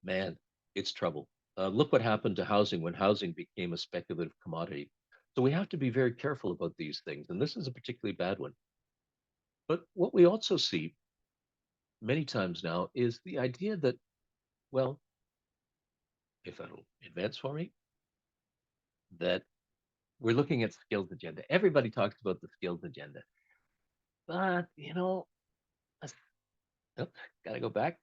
man, it's trouble. Look what happened to housing when housing became a speculative commodity. So we have to be very careful about these things. And this is a particularly bad one. But what we also see many times now is the idea that, well, if it'll advance for me, that we're looking at skills agenda. Everybody talks about the skills agenda. But, you know, a, oh, gotta go back.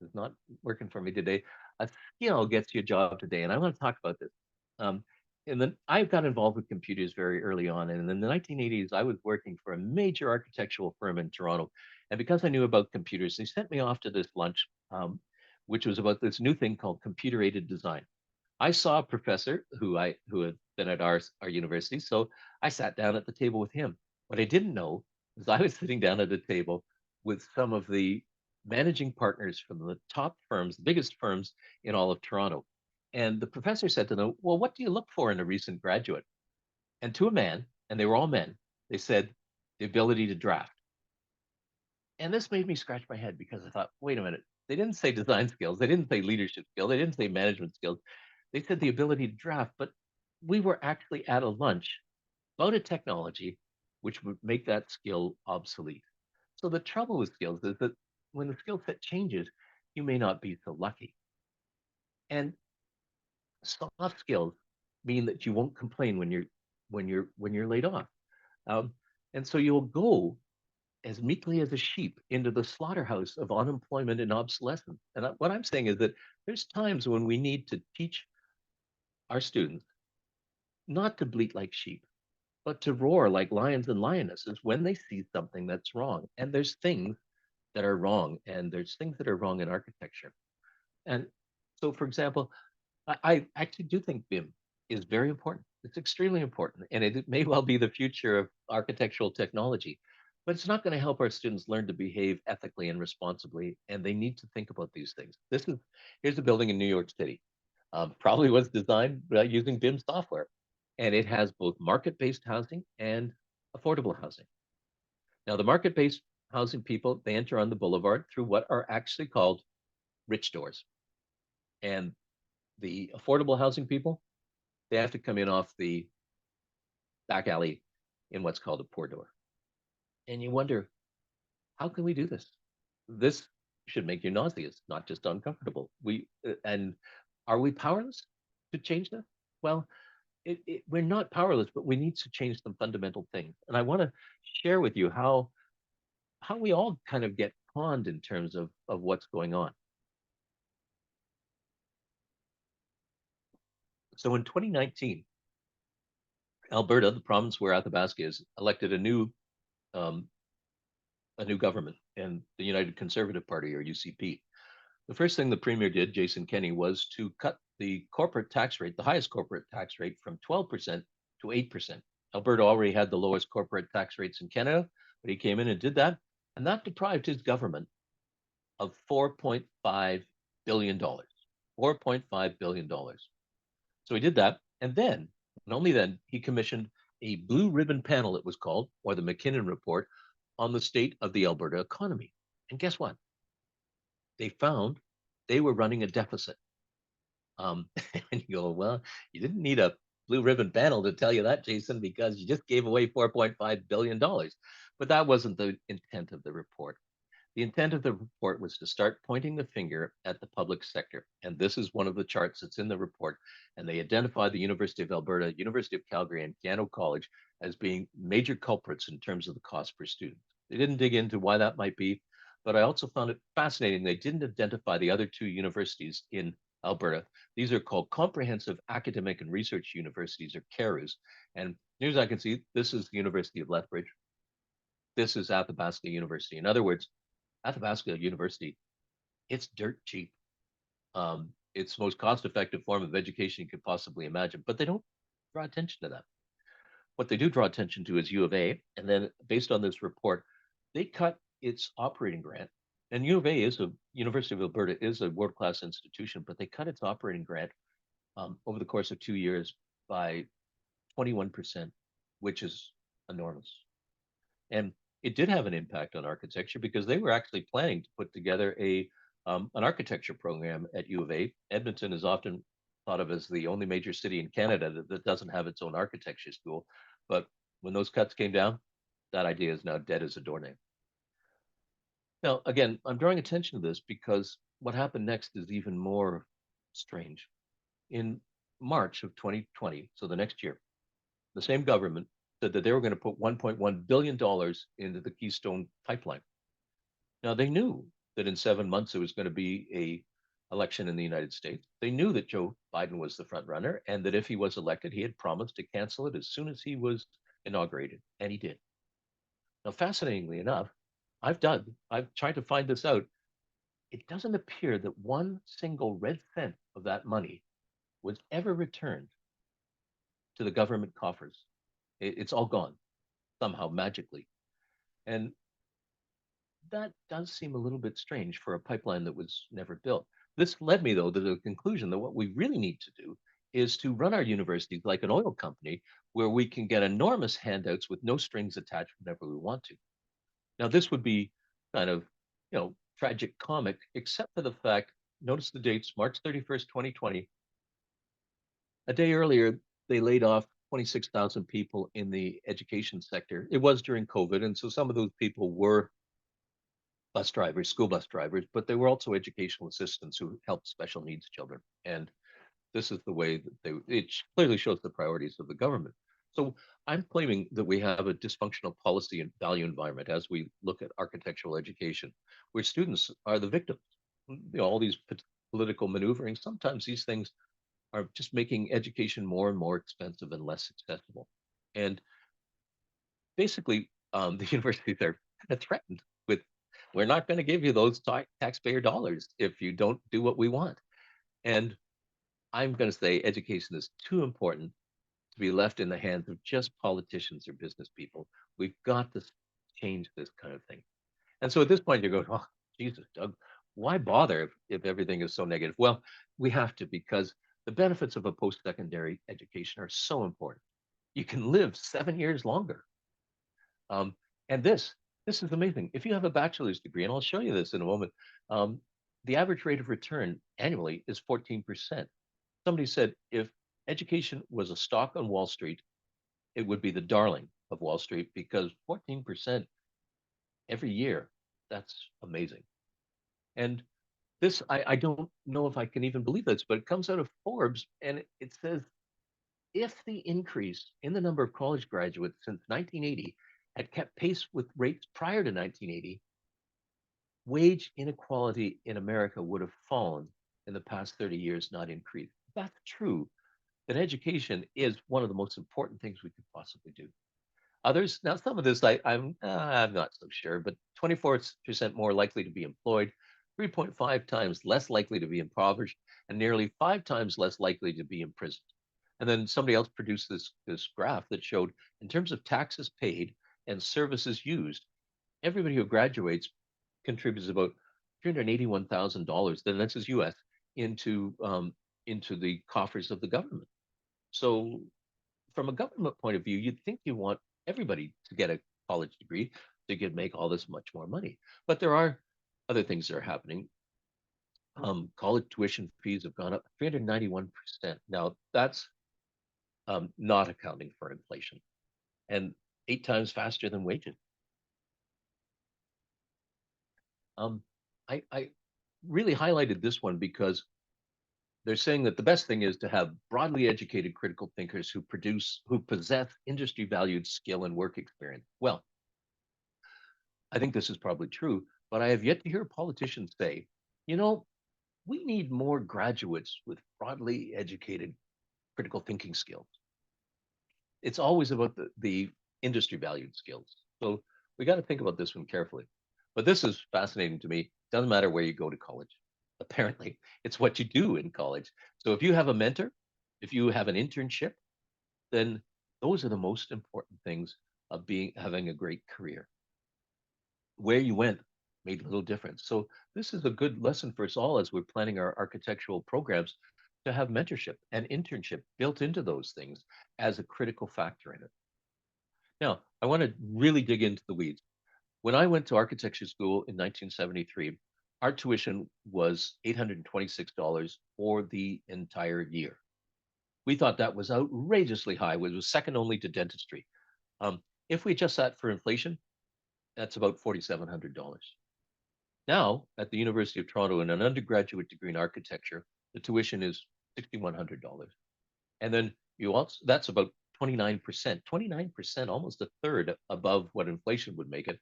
It's not working for me today. A skill gets you a job today, and I want to talk about this. Um, and then I got involved with computers very early on, and in the 1980s, I was working for a major architectural firm in Toronto. And because I knew about computers, they sent me off to this lunch, which was about this new thing called computer-aided design. I saw a professor who had been at our university, so I sat down at the table with him. What I didn't know is I was sitting down at a table with some of the managing partners from the top firms, the biggest firms in all of Toronto. And the professor said to them, "Well, what do you look for in a recent graduate?" And to a man, and they were all men, they said, "The ability to draft." And this made me scratch my head because I thought, wait a minute. They didn't say design skills. They didn't say leadership skills. They didn't say management skills. They said the ability to draft. But we were actually at a lunch about a technology which would make that skill obsolete. So the trouble with skills is that when the skill set changes, you may not be so lucky. And soft skills mean that you won't complain when you're laid off. Um, and so you'll go as meekly as a sheep into the slaughterhouse of unemployment and obsolescence. And what I'm saying is that there's times when we need to teach our students not to bleat like sheep, but to roar like lions and lionesses when they see something that's wrong. And there's things that are wrong, and there's things that are wrong in architecture. And so, for example, I actually do think BIM is very important. It's extremely important, and it may well be the future of architectural technology. But it's not going to help our students learn to behave ethically and responsibly, and they need to think about these things. Here's a building in New York City, probably was designed using BIM software, and it has both market-based housing and affordable housing. Now, the market-based housing people, they enter on the boulevard through what are actually called rich doors, and the affordable housing people, they have to come in off the back alley in what's called a poor door. And you wonder, how can we do this? This should make you nauseous, not just uncomfortable. And are we powerless to change this? Well, we're not powerless, but we need to change some fundamental things. And I want to share with you how we all kind of get conned in terms of what's going on. So in 2019, Alberta, the province where Athabasca is, elected um, a new government and the United Conservative Party, or UCP. The first thing the premier did, Jason Kenney, was to cut the corporate tax rate, the highest corporate tax rate, from 12% to 8%. Alberta already had the lowest corporate tax rates in Canada, but he came in and did that. And that deprived his government of $4.5 billion. $4.5 billion. So he did that. And then, and only then, he commissioned a blue ribbon panel, it was called, or the McKinnon Report, on the state of the Alberta economy. And guess what? They found they were running a deficit. And you go, well, you didn't need a blue ribbon panel to tell you that, Jason, because you just gave away $4.5 billion. But that wasn't the intent of the report. The intent of the report was to start pointing the finger at the public sector. And this is one of the charts that's in the report. And they identified the University of Alberta, University of Calgary, and Gano College as being major culprits in terms of the cost per student. They didn't dig into why that might be, but I also found it fascinating. They didn't identify the other two universities in Alberta. These are called Comprehensive Academic and Research Universities, or CARUs. And near as I can see, this is the University of Lethbridge. This is Athabasca University. In other words, Athabasca University, it's dirt cheap. It's the most cost-effective form of education you could possibly imagine, but they don't draw attention to that. What they do draw attention to is U of A, and then based on this report, they cut its operating grant. And U of A is a University of Alberta is a world-class institution, but they cut its operating grant over the course of 2 years by 21%, which is enormous. And it did have an impact on architecture because they were actually planning to put together an architecture program at U of A. Edmonton is often thought of as the only major city in Canada that doesn't have its own architecture school. But when those cuts came down, that idea is now dead as a doornail. Now, again, I'm drawing attention to this because what happened next is even more strange. In March of 2020, so the next year, the same government said that they were going to put $1.1 billion into the Keystone pipeline. Now, they knew that in 7 months there was going to be a election in the United States. They knew that Joe Biden was the front runner and that if he was elected, he had promised to cancel it as soon as he was inaugurated, and he did. Now, fascinatingly enough, I've tried to find this out. It doesn't appear that one single red cent of that money was ever returned to the government coffers. It's all gone somehow magically. And that does seem a little bit strange for a pipeline that was never built. This led me, though, to the conclusion that what we really need to do is to run our universities like an oil company where we can get enormous handouts with no strings attached whenever we want to. Now, this would be kind of, tragic comic, except for the fact, notice the dates, March 31st, 2020. A day earlier, they laid off 26,000 people in the education sector. It was during COVID, and so some of those people were bus drivers, school bus drivers, but they were also educational assistants who helped special needs children. And this is the way that it clearly shows the priorities of the government. So I'm claiming that we have a dysfunctional policy and value environment as we look at architectural education, where students are the victims. All these political maneuvering, sometimes these things are just making education more and more expensive and less accessible. And basically, the universities are kind of threatened with, we're not going to give you those taxpayer dollars if you don't do what we want. And I'm going to say education is too important to be left in the hands of just politicians or business people. We've got to change this kind of thing. And so at this point, you go, oh, Jesus, Doug, why bother if everything is so negative? Well, we have to, because the benefits of a post-secondary education are so important. You can live 7 years longer. Um, and this is amazing. If you have a bachelor's degree, and I'll show you this in a moment, um, the average rate of return annually is 14%. Somebody said if education was a stock on Wall Street, it would be the darling of Wall Street because 14% every year, that's amazing. And this, I don't know if I can even believe this, but it comes out of Forbes and it says if the increase in the number of college graduates since 1980 had kept pace with rates prior to 1980, wage inequality in America would have fallen in the past 30 years, not increased. That's true. That education is one of the most important things we could possibly do. Others, now some of this I'm not so sure, but 24% more likely to be employed, 3.5 times less likely to be impoverished, and nearly 5 times less likely to be imprisoned. And then somebody else produced this graph that showed in terms of taxes paid and services used, everybody who graduates contributes about $381,000, then that's US, into the coffers of the government. So from a government point of view, you'd think you want everybody to get a college degree so you could make all this much more money. But there are other things that are happening. College tuition fees have gone up 391%. Now, that's not accounting for inflation and 8 times faster than wages. Um, I really highlighted this one because they're saying that the best thing is to have broadly educated critical thinkers who possess industry valued skill and work experience. Well, I think this is probably true, but I have yet to hear politicians say, you know, we need more graduates with broadly educated critical thinking skills. It's always about the industry valued skills. So we got to think about this one carefully. But this is fascinating to me. Doesn't matter where you go to college. Apparently, it's what you do in college. So if you have a mentor, if you have an internship, then those are the most important things of being having a great career. Where you went made little difference. So this is a good lesson for us all as we're planning our architectural programs to have mentorship and internship built into those things as a critical factor in it. Now, I want to really dig into the weeds. When I went to architecture school in 1973, our tuition was $826 for the entire year. We thought that was outrageously high. It was second only to dentistry. If we adjust that for inflation, that's about $4,700. Now, at the University of Toronto, in an undergraduate degree in architecture, the tuition is $6,100. And then you also, that's about 29%, almost a third above what inflation would make it.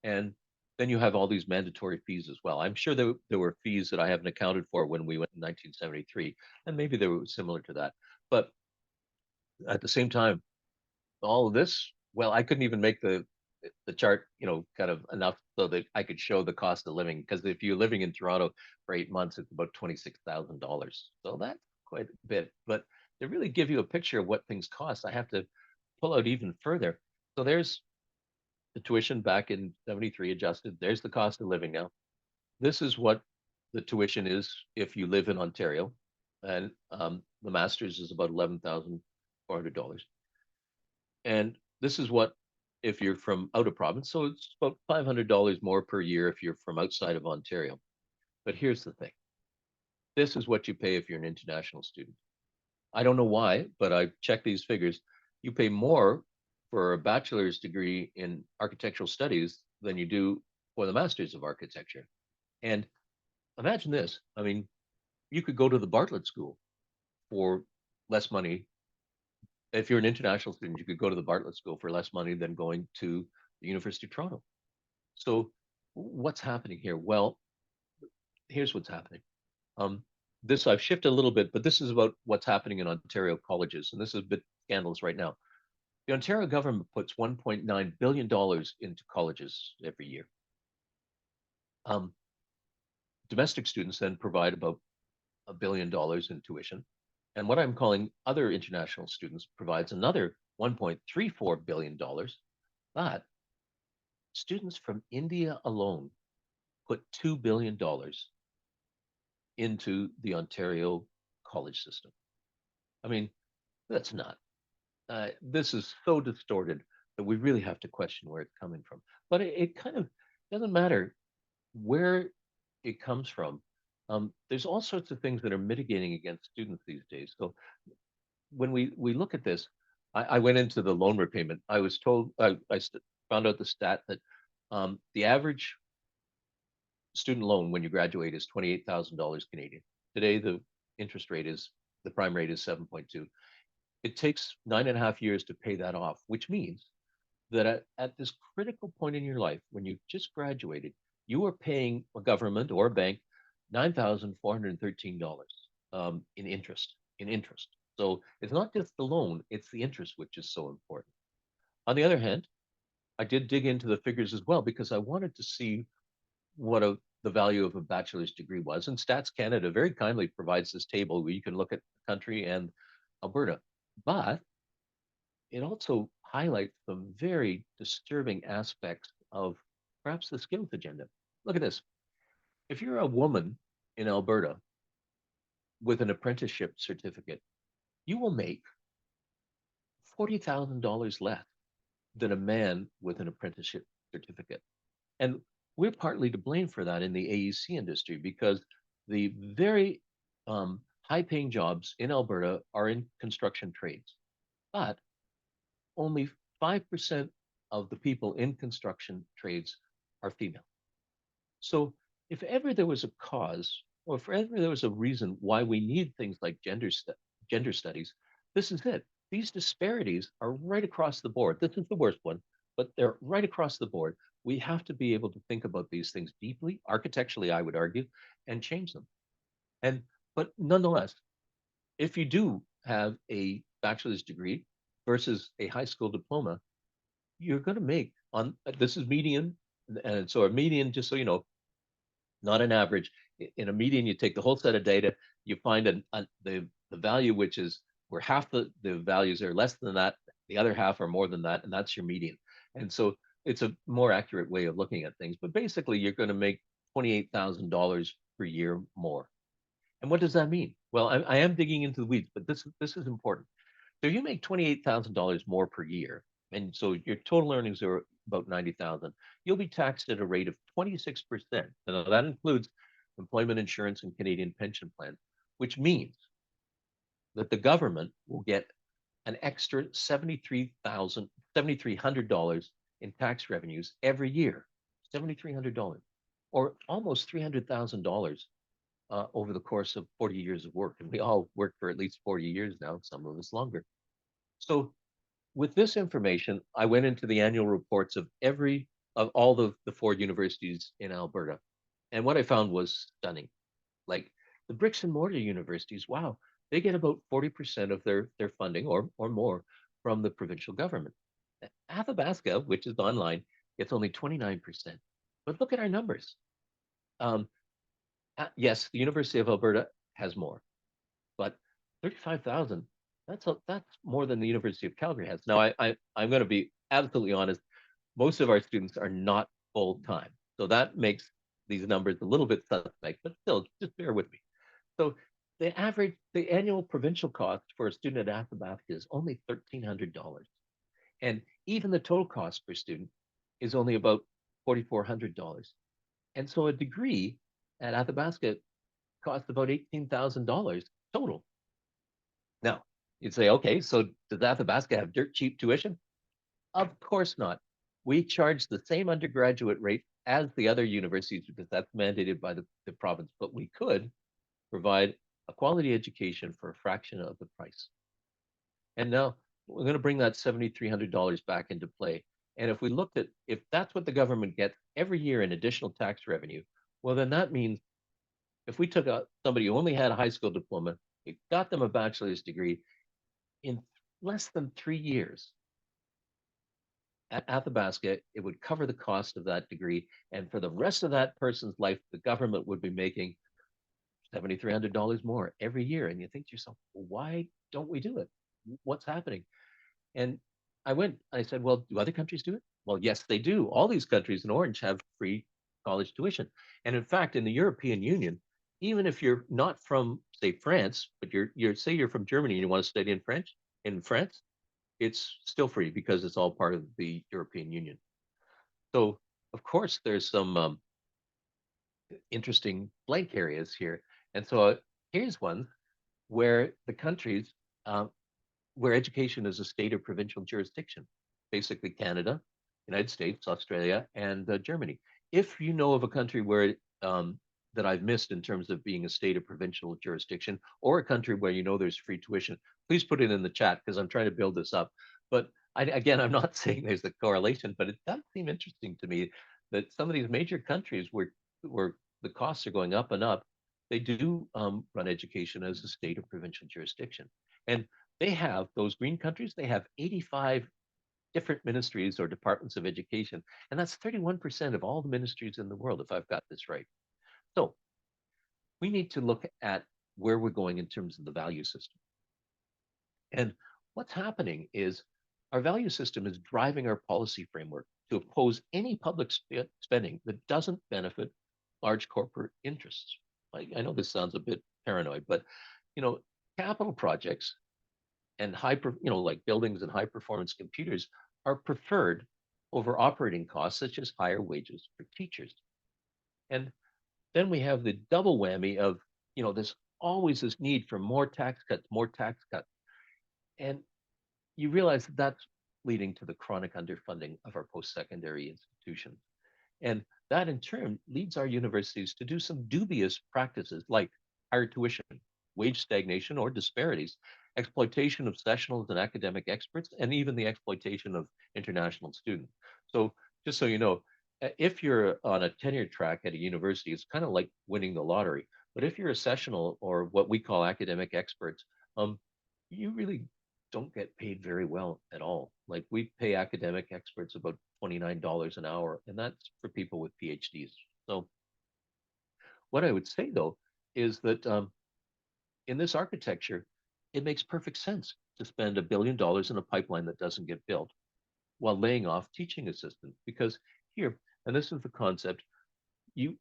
And then you have all these mandatory fees as well. I'm sure there were fees that I haven't accounted for when we went in 1973, and maybe they were similar to that. But at the same time, all of this, well, I couldn't even make the chart, kind of enough so that I could show the cost of living. Because if you're living in Toronto for 8 months, it's about $26,000. So that's quite a bit. But to really give you a picture of what things cost, I have to pull out even further. So there's the tuition back in 73 adjusted. There's the cost of living now. This is what the tuition is if you live in Ontario. And the master's is about $11,400. And this is what if you're from out of province. So it's about $500 more per year if you're from outside of Ontario. But here's the thing. This is what you pay if you're an international student. I don't know why, but I checked these figures. You pay more for a bachelor's degree in architectural studies than you do for the master's of architecture. And imagine this. I mean, you could go to the Bartlett School for less money If you're an international student, you could go to the Bartlett School for less money than going to the University of Toronto. So what's happening here? Well, here's what's happening. Um, this I've shifted a little bit, but this is about what's happening in Ontario colleges, and this is a bit scandalous right now. The Ontario government puts $1.9 billion into colleges every year. Um, Domestic students then provide about $1 billion in tuition. And what I'm calling other international students provides another $1.34 billion. But students from India alone put $2 billion into the Ontario college system. I mean, that's not. This is so distorted that we really have to question where it's coming from. But it kind of doesn't matter where it comes from. There's all sorts of things that are mitigating against students these days. So when we look at this, I went into the loan repayment. I was told found out the stat that the average student loan when you graduate is $28,000 Canadian. Today, the prime rate is 7.2. It takes 9.5 years to pay that off, which means that at this critical point in your life, when you just graduated, you are paying a government or a bank $9,413 in interest. In interest. So it's not just the loan; it's the interest which is so important. On the other hand, I did dig into the figures as well because I wanted to see the value of a bachelor's degree was. And Stats Canada very kindly provides this table where you can look at the country and Alberta. But it also highlights some very disturbing aspects of perhaps the skills agenda. Look at this. If you're a woman in Alberta with an apprenticeship certificate, you will make $40,000 less than a man with an apprenticeship certificate. And we're partly to blame for that in the AEC industry because the very high paying jobs in Alberta are in construction trades. But only 5% of the people in construction trades are female. So if ever there was a cause, or if ever there was a reason why we need things like gender studies, this is it. These disparities are right across the board. This is the worst one, but they're right across the board. We have to be able to think about these things deeply, architecturally, I would argue, and change them. And but nonetheless, if you do have a bachelor's degree versus a high school diploma, you're going to make on this is median, and so a median, just so you know, not an average. In a median, you take the whole set of data, you find the value which is where half the values are less than that, the other half are more than that, and that's your median. And so it's a more accurate way of looking at things. But basically, you're going to make $28,000 per year more. And what does that mean? Well, I am digging into the weeds, but this is important. So you make $28,000 more per year, and so your total earnings are about 90,000. You'll be taxed at a rate of 26%. Now that includes employment insurance and Canadian pension plans, which means that the government will get an extra $7,300 in tax revenues every year. $7,300, or almost $300,000 over the course of 40 years of work. And we all work for at least 40 years now, some of us longer. So with this information, I went into the annual reports of all the four universities in Alberta. And what I found was stunning. Like the bricks and mortar universities, wow, they get about 40% of their funding or more from the provincial government. Athabasca, which is online, gets only 29%. But look at our numbers. Um, yes, the University of Alberta has more, but 35,000, that's more than the University of Calgary has. Now, I'm going to be absolutely honest. Most of our students are not full time, so that makes these numbers a little bit suspect. But still, just bear with me. So the annual provincial cost for a student at Athabasca is only $1,300, and even the total cost per student is only about $4,400. And so a degree at Athabasca costs about $18,000 total. Now, you'd say, okay, so does Athabasca have dirt cheap tuition? Of course not. We charge the same undergraduate rate as the other universities because that's mandated by the province, but we could provide a quality education for a fraction of the price. And now we're going to bring that $7,300 back into play. And if we looked at if that's what the government gets every year in additional tax revenue, well, then that means if we took somebody who only had a high school diploma, it got them a bachelor's degree in less than 3 years at Athabasca, it would cover the cost of that degree. And for the rest of that person's life, the government would be making $7,300 more every year. And you think to yourself, well, why don't we do it? What's happening? And I said, well, do other countries do it? Well, yes, they do. All these countries in orange have free college tuition. And in fact, in the European Union, even if you're not from, say, France, but you're say you're from Germany and you want to study in France, it's still free because it's all part of the European Union. So, of course, there's some interesting blank areas here. And so here's one where the countries uh, where education is a state or provincial jurisdiction, basically Canada, United States, Australia, and Germany. If you know of a country where that I've missed in terms of being a state or provincial jurisdiction, or a country where you know there's free tuition, please put it in the chat because I'm trying to build this up. But again, I'm not saying there's a correlation, but it does seem interesting to me that some of these major countries where the costs are going up and up, they do run education as a state or provincial jurisdiction. And they have those green countries, they have 85 different ministries or departments of education. And that's 31% of all the ministries in the world, if I've got this right. So we need to look at where we're going in terms of the value system. And what's happening is our value system is driving our policy framework to oppose any public spending that doesn't benefit large corporate interests. I know this sounds a bit paranoid, but you know, capital projects and like buildings and high performance computers are preferred over operating costs such as higher wages for teachers. And then we have the double whammy of, there's always this need for more tax cuts, more tax cuts. And you realize that that's leading to the chronic underfunding of our post-secondary institutions. And that in turn leads our universities to do some dubious practices like higher tuition, wage stagnation or disparities, exploitation of sessionals and academic experts, and even the exploitation of international students. So just so you know, if you're on a tenure track at a university, it's kind of like winning the lottery. But if you're a sessional or what we call academic experts, you really don't get paid very well at all. Like we pay academic experts about $29 an hour, and that's for people with PhDs. So what I would say though is that in this architecture, it makes perfect sense to spend $1 billion in a pipeline that doesn't get built while laying off teaching assistants. Because here, and this is the concept, you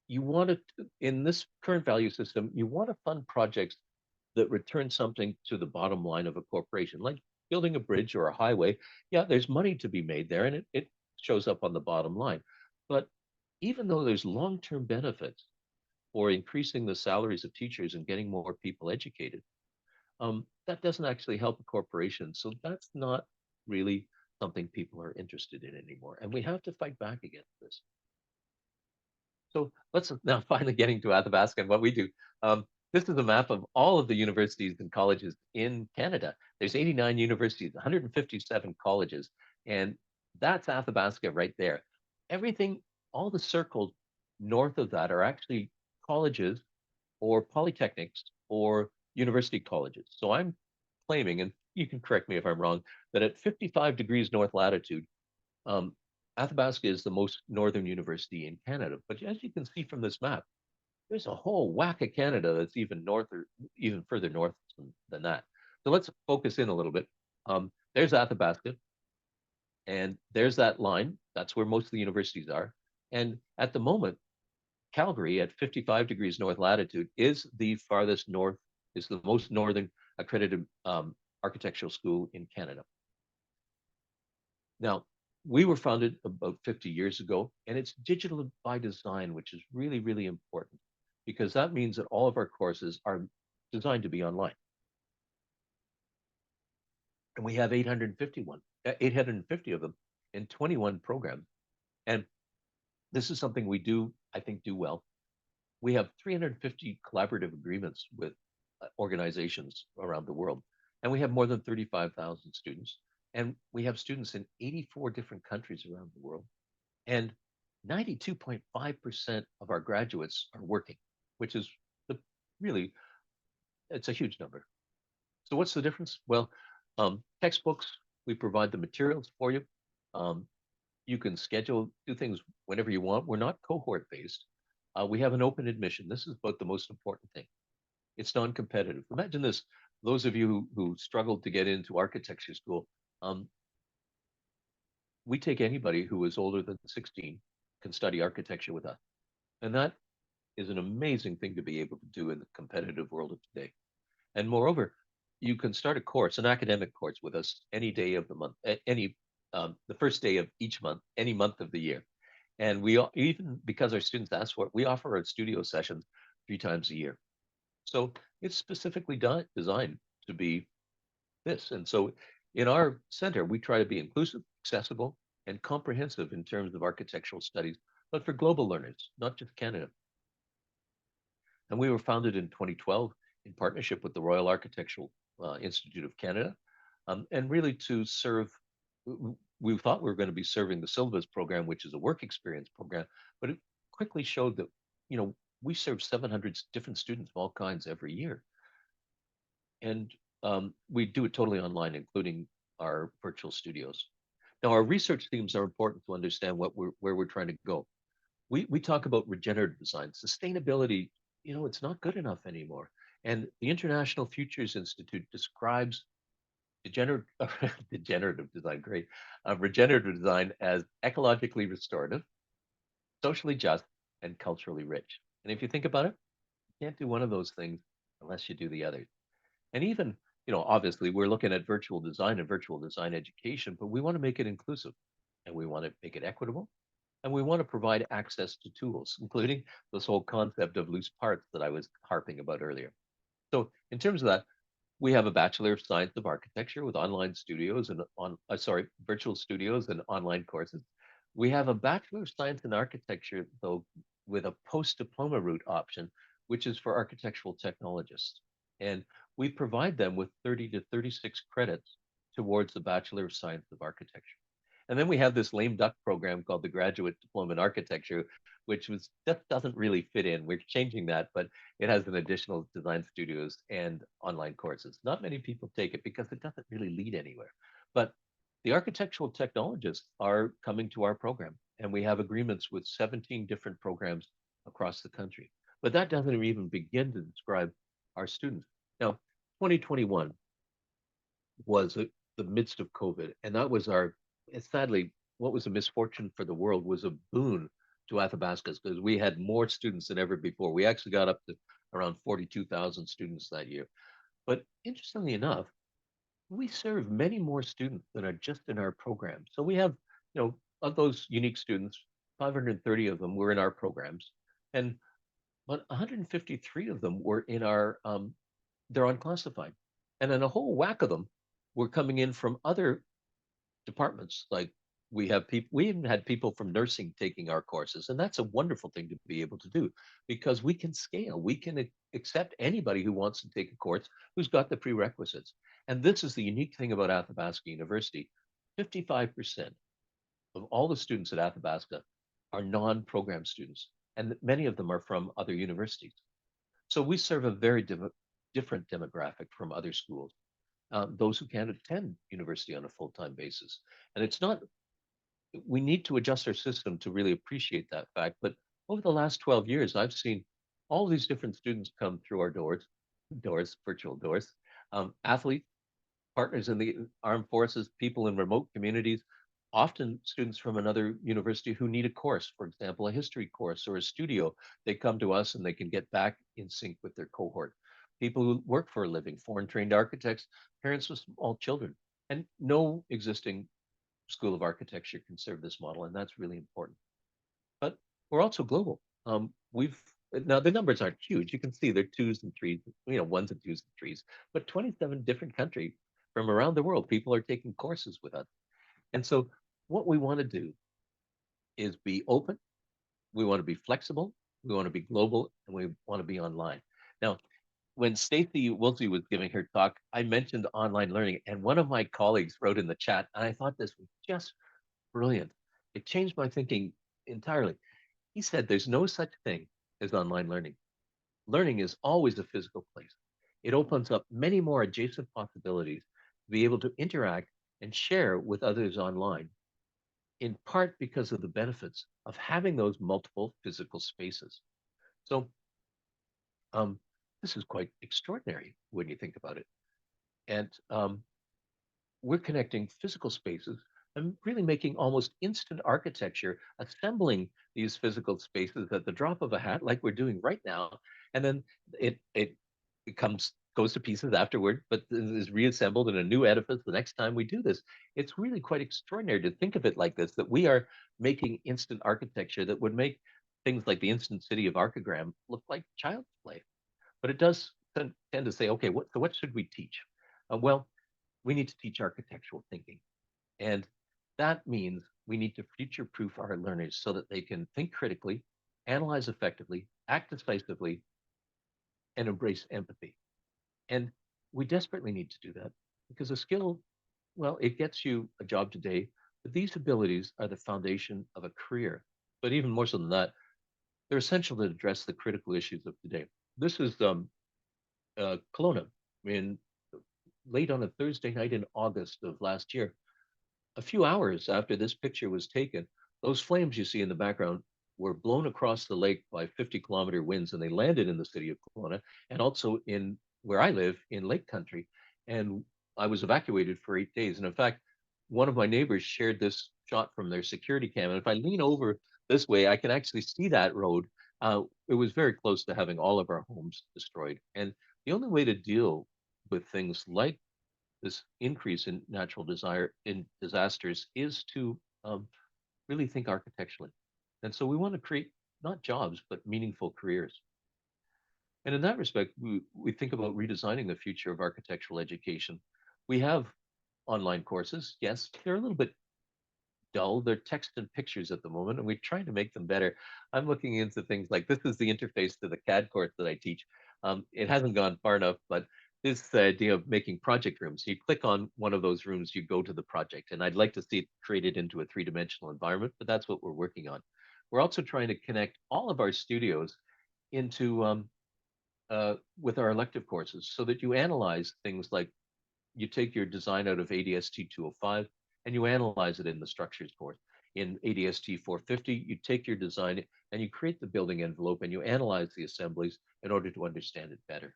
you want to in this current value system, you want to fund projects that return something to the bottom line of a corporation, like building a bridge or a highway. Yeah, there's money to be made there, and it shows up on the bottom line. But even though there's long-term benefits for increasing the salaries of teachers and getting more people educated, that doesn't actually help a corporation. So that's not really something people are interested in anymore. And we have to fight back against this. So let's now finally getting to Athabasca and what we do. This is a map of all of the universities and colleges in Canada. There's 89 universities, 157 colleges, and that's Athabasca right there. Everything, all the circles north of that are actually colleges or polytechnics or university colleges. So I'm claiming, and you can correct me if I'm wrong, that at 55 degrees north latitude, um, Athabasca is the most northern university in Canada. But as you can see from this map, there's a whole whack of Canada that's even north or even further north than that. So let's focus in a little bit. There's Athabasca, and there's that line. That's where most of the universities are. And at the moment, Calgary at 55 degrees north latitude is the farthest north, is the most northern accredited architectural school in Canada. Now, we were founded about 50 years ago, and it's digital by design, which is really, really important because that means that all of our courses are designed to be online. And we have 850 of them in 21 programs. And this is something we do, I think, do well. We have 350 collaborative agreements with organizations around the world. And we have more than 35,000 students. And we have students in 84 different countries around the world. And 92.5% of our graduates are working, which is the, really, it's a huge number. So what's the difference? Well, textbooks, we provide the materials for you. Um, you can schedule, do things whenever you want. We're not cohort based. We have an open admission. This is about the most important thing. It's non-competitive. Imagine this: those of you who struggled to get into architecture school, um, we take anybody who is older than 16 can study architecture with us, and that is an amazing thing to be able to do in the competitive world of today. And moreover, you can start a course, an academic course, with us any day of the month, any the first day of each month, any month of the year. And even because our students ask for it, we offer our studio sessions 3 times a year. So it's specifically designed to be this. And so in our center, we try to be inclusive, accessible, and comprehensive in terms of architectural studies, but for global learners, not just Canada. And we were founded in 2012 in partnership with the Royal Architectural Institute of Canada, and really to serve. We thought we were going to be serving the syllabus program, which is a work experience program, but it quickly showed that we serve 700 different students of all kinds every year, and we do it totally online, including our virtual studios. Now, our research themes are important to understand where we're trying to go. We talk about regenerative design, sustainability. It's not good enough anymore. And the International Futures Institute describes degenerative, degenerative design, great, regenerative design as ecologically restorative, socially just, and culturally rich. And if you think about it, you can't do one of those things unless you do the other. And even, obviously, we're looking at virtual design and virtual design education, but we want to make it inclusive and we want to make it equitable. And we want to provide access to tools, including this whole concept of loose parts that I was harping about earlier. So, in terms of that, we have a Bachelor of Science of Architecture with online studios and virtual studios and online courses. We have a Bachelor of Science in Architecture, though, with a post-diploma route option, which is for architectural technologists. And we provide them with 30 to 36 credits towards the Bachelor of Science of Architecture. And then we have this lame duck program called the Graduate Diploma in Architecture, which that doesn't really fit in. We're changing that, but it has an additional design studios and online courses. Not many people take it because it doesn't really lead anywhere. But the architectural technologists are coming to our program, and we have agreements with 17 different programs across the country. But that doesn't even begin to describe our students. Now, 2021 was the midst of COVID, and that was sadly, what was a misfortune for the world was a boon to Athabascas because we had more students than ever before. We actually got up to around 42,000 students that year. But interestingly enough, we serve many more students than are just in our program. So we have, of those unique students, 530 of them were in our programs, and but 153 of them were in they're unclassified. And then a whole whack of them were coming in from other departments. Like we even had people from nursing taking our courses, and that's a wonderful thing to be able to do because we can scale. We can accept anybody who wants to take a course who's got the prerequisites. And this is the unique thing about Athabasca University: 55% of all the students at Athabasca are non-program students, and many of them are from other universities. So we serve a very different demographic from other schools, those who can't attend university on a full-time basis. And it's not, we need to adjust our system to really appreciate that fact. But over the last 12 years, I've seen all these different students come through our virtual doors, athletes, partners in the armed forces, people in remote communities, often students from another university who need a course, for example, a history course or a studio. They come to us and they can get back in sync with their cohort. People who work for a living, foreign trained architects, parents with small children, and no existing school of architecture can serve this model, and that's really important. But we're also global. We've Now the numbers aren't huge. You can see they're twos and threes, ones and twos and threes, but 27 different countries from around the world, people are taking courses with us. And so what we want to do is be open. We want to be flexible. We want to be global, and we want to be online. Now, when Stacey Wilsey was giving her talk, I mentioned online learning, and one of my colleagues wrote in the chat, and I thought this was just brilliant. It changed my thinking entirely. He said, "There's no such thing as online learning. Learning is always a physical place. It opens up many more adjacent possibilities to be able to interact and share with others online, in part because of the benefits of having those multiple physical spaces." So, um, this is quite extraordinary when you think about it. And we're connecting physical spaces and really making almost instant architecture, assembling these physical spaces at the drop of a hat, like we're doing right now. And then it comes goes to pieces afterward, but is reassembled in a new edifice the next time we do this. It's really quite extraordinary to think of it like this, that we are making instant architecture that would make things like the instant city of Archigram look like child's play. But it does tend to say, okay, what should we teach? Well, we need to teach architectural thinking. And that means we need to future proof our learners so that they can think critically, analyze effectively, act decisively, and embrace empathy. And we desperately need to do that because a skill, well, it gets you a job today, but these abilities are the foundation of a career. But even more so than that, they're essential to address the critical issues of today. This is Kelowna in late on a Thursday night in August of last year. A few hours after this picture was taken, those flames you see in the background were blown across the lake by 50-kilometer winds, and they landed in the city of Kelowna and also in where I live in Lake Country. And I was evacuated for 8 days. And in fact, one of my neighbors shared this shot from their security cam. And if I lean over this way, I can actually see that road. It was very close to having all of our homes destroyed. And the only way to deal with things like this increase in natural desire in disasters is to really think architecturally. And so we want to create not jobs, but meaningful careers. And in that respect, we think about redesigning the future of architectural education. We have online courses. Yes, they're a little bit dull. They're text and pictures at the moment, and we're trying to make them better. I'm looking into things like this is the interface to the CAD course that I teach. It hasn't gone far enough, but this idea of making project rooms. You click on one of those rooms, you go to the project, and I'd like to see it created into a three-dimensional environment, but that's what we're working on. We're also trying to connect all of our studios into with our elective courses so that you analyze things like you take your design out of ADST 205 and you analyze it in the structures course. In ADST 450, you take your design and you create the building envelope and you analyze the assemblies in order to understand it better.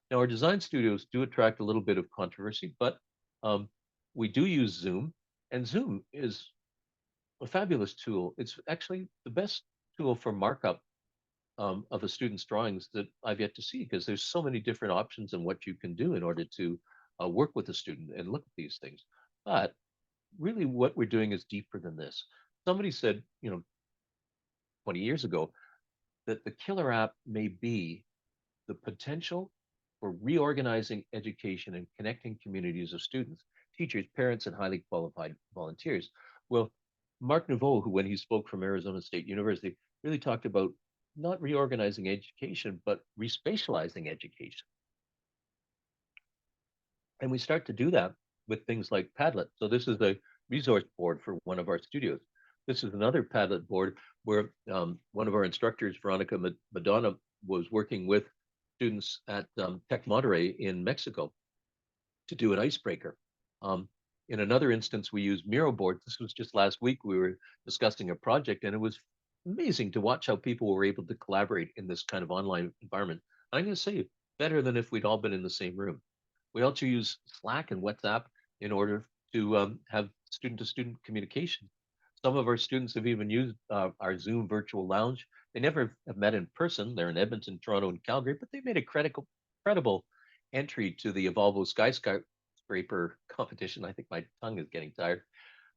Now, our design studios do attract a little bit of controversy, but um, we do use Zoom, and Zoom is a fabulous tool. It's actually the best tool for markup of a student's drawings that I've yet to see because there's so many different options and what you can do in order to work with a student and look at these things. But really, what we're doing is deeper than this. Somebody said, 20 years ago, that the killer app may be the potential for reorganizing education and connecting communities of students, teachers, parents, and highly qualified volunteers. Well, Mark Nouveau, who when he spoke from Arizona State University, really talked about not reorganizing education, but respatializing education. And we start to do that with things like Padlet. So this is a resource board for one of our studios. This is another Padlet board where one of our instructors, Veronica Madonna, was working with students at Tec Monterrey in Mexico to do an icebreaker. Um, in another instance, we use Miro boards. This was just last week. We were discussing a project, and it was amazing to watch how people were able to collaborate in this kind of online environment. I'm going to say better than if we'd all been in the same room. We also use Slack and WhatsApp in order to have student-to-student communication. Some of our students have even used our Zoom virtual lounge. They never have met in person. They're in Edmonton, Toronto, and Calgary, but they made a credible entry to the Evolvo skyscraper competition. I think my tongue is getting tired.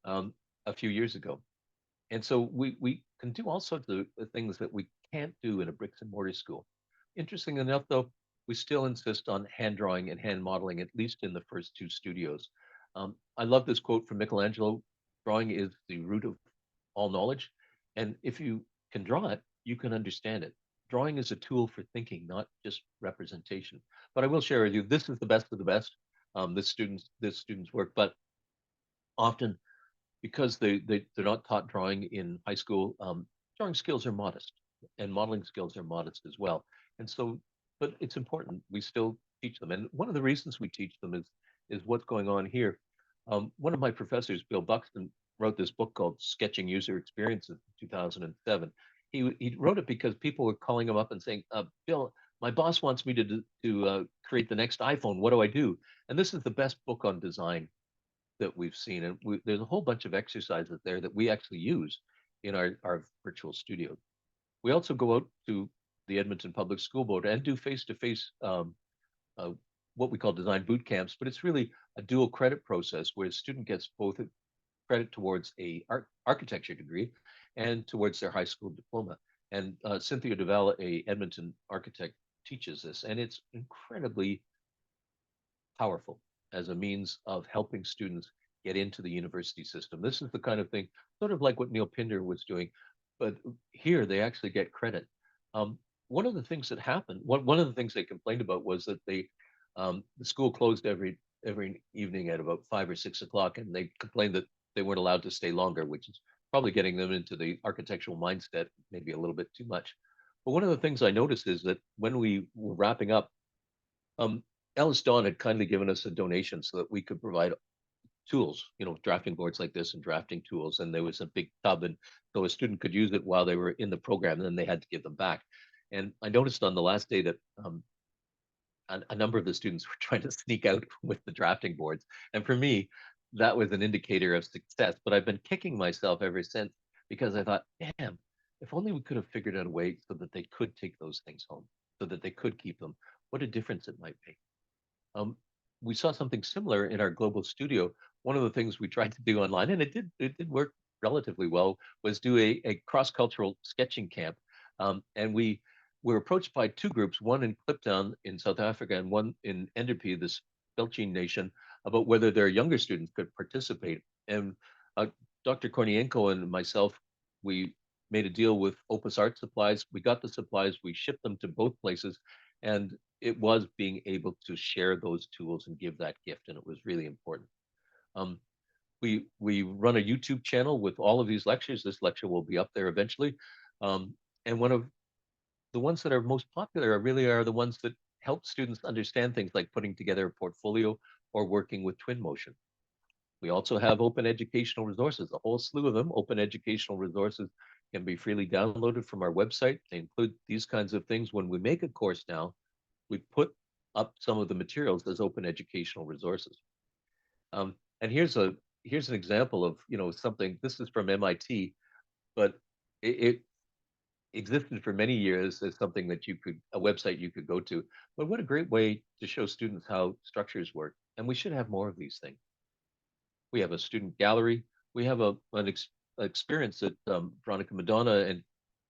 Um, a few years ago, and so we can do all sorts of things that we can't do in a bricks and mortar school. Interesting enough, though, we still insist on hand drawing and hand modeling, at least in the first two studios. I love this quote from Michelangelo: "Drawing is the root of all knowledge," and if you can draw it, you can understand it. drawing is a tool for thinking, not just representation. But I will share with you, this is the best of the best. This student's work, but often because they're not taught drawing in high school, drawing skills are modest, and modeling skills are modest as well. And so, but it's important we still teach them. And one of the reasons we teach them is what's going on here. One of my professors, Bill Buxton, wrote this book called Sketching User Experience in 2007. He wrote it because people were calling him up and saying, Bill, my boss wants me to create the next iPhone. What do I do? And this is the best book on design that we've seen. And there's a whole bunch of exercises there that we actually use in our virtual studio. We also go out to the Edmonton Public School Board and do face-to-face uh, what we call design boot camps, but it's really a dual credit process where a student gets both a credit towards a architecture degree and towards their high school diploma. And Cynthia Duval, a Edmonton architect, teaches this, and it's incredibly powerful as a means of helping students get into the university system. This is the kind of thing, sort of like what Neil Pinder was doing, but here they actually get credit. Um, one of the things that happened, one of the things they complained about was that the school closed every evening at about 5 or 6 o'clock, and they complained that they weren't allowed to stay longer, which is probably getting them into the architectural mindset maybe a little bit too much. But one of the things I noticed is that when we were wrapping up, um, Alice Dawn had kindly given us a donation so that we could provide tools, drafting boards like this and drafting tools. And there was a big tub, and so a student could use it while they were in the program, and then they had to give them back. And I noticed on the last day that a number of the students were trying to sneak out with the drafting boards. And for me, that was an indicator of success. But I've been kicking myself ever since because I thought, damn, if only we could have figured out a way so that they could take those things home, so that they could keep them. What a difference it might make. Um, we saw something similar in our global studio. One of the things we tried to do online, and it did work relatively well, was do a cross-cultural sketching camp. And we were approached by two groups, one in Kliptown in South Africa and one in Enderby, this Belgian nation, about whether their younger students could participate. And uh, Dr. Kornienko and myself, we made a deal with Opus Art Supplies. We got the supplies, we shipped them to both places, and it was being able to share those tools and give that gift, and it was really important. Um, we run a YouTube channel with all of these lectures. This lecture will be up there eventually, and one of the ones that are most popular are the ones that help students understand things like putting together a portfolio or working with Twinmotion. We also have open educational resources, a whole slew of them. Open educational resources can be freely downloaded from our website. They include these kinds of things. When we make a course now, we put up some of the materials as open educational resources. And here's an example of something. This is from MIT, but it existed for many years as something that a website you could go to. But what a great way to show students how structures work. And we should have more of these things. We have a student gallery. We have an experience that Veronica Madonna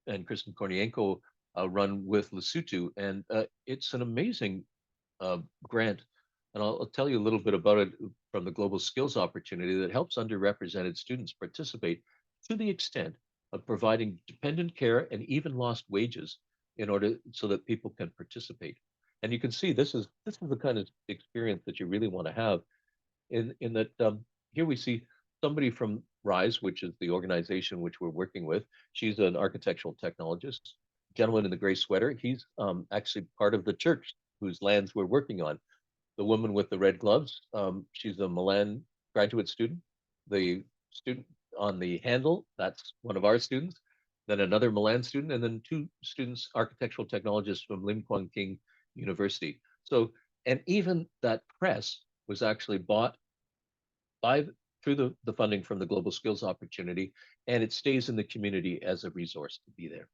and Kristen Kornienko run with Lesotho, and it's an amazing grant. And I'll tell you a little bit about it from the Global Skills Opportunity that helps underrepresented students participate to the extent of providing dependent care and even lost wages in order so that people can participate. And you can see this is the kind of experience that you really want to have in that here we see somebody from RISE, which is the organization which we're working with. She's an architectural technologist. Gentleman in the gray sweater, he's actually part of the church whose lands we're working on. The woman with the red gloves, she's a Milan graduate student. The student on the handle, that's one of our students. Then another Milan student, and then two students, architectural technologists from Lim Kuan King University. So, and even that press was actually bought by through the funding from the Global Skills Opportunity, and it stays in the community as a resource to be there.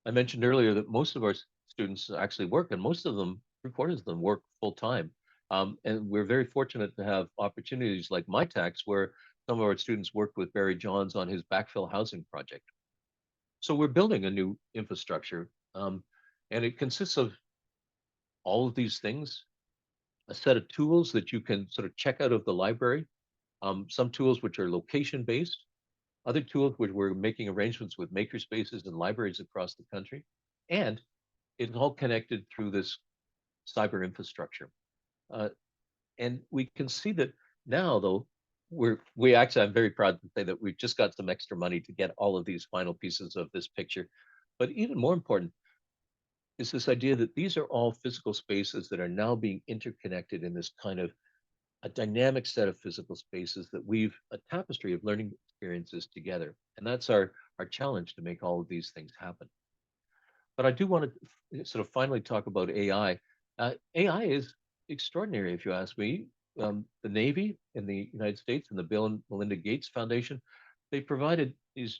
I mentioned earlier that most of our students actually work, and most of them, three-quarters of them, work full time. And we're very fortunate to have opportunities like MyTax, where some of our students worked with Barry Johns on his backfill housing project. So we're building a new infrastructure, and it consists of all of these things, a set of tools that you can sort of check out of the library, some tools which are location based, Other tools which we're making arrangements with maker spaces and libraries across the country. And it's all connected through this cyber infrastructure. Uh, and we can see that now, though, we actually, I'm very proud to say that we've just got some extra money to get all of these final pieces of this picture. But even more important is this idea that these are all physical spaces that are now being interconnected in this kind of a dynamic set of physical spaces that weave a tapestry of learning experiences together. And that's our challenge to make all of these things happen. But I do want to sort of finally talk about AI. AI is extraordinary, if you ask me. The Navy in the United States and the Bill and Melinda Gates Foundation, they provided these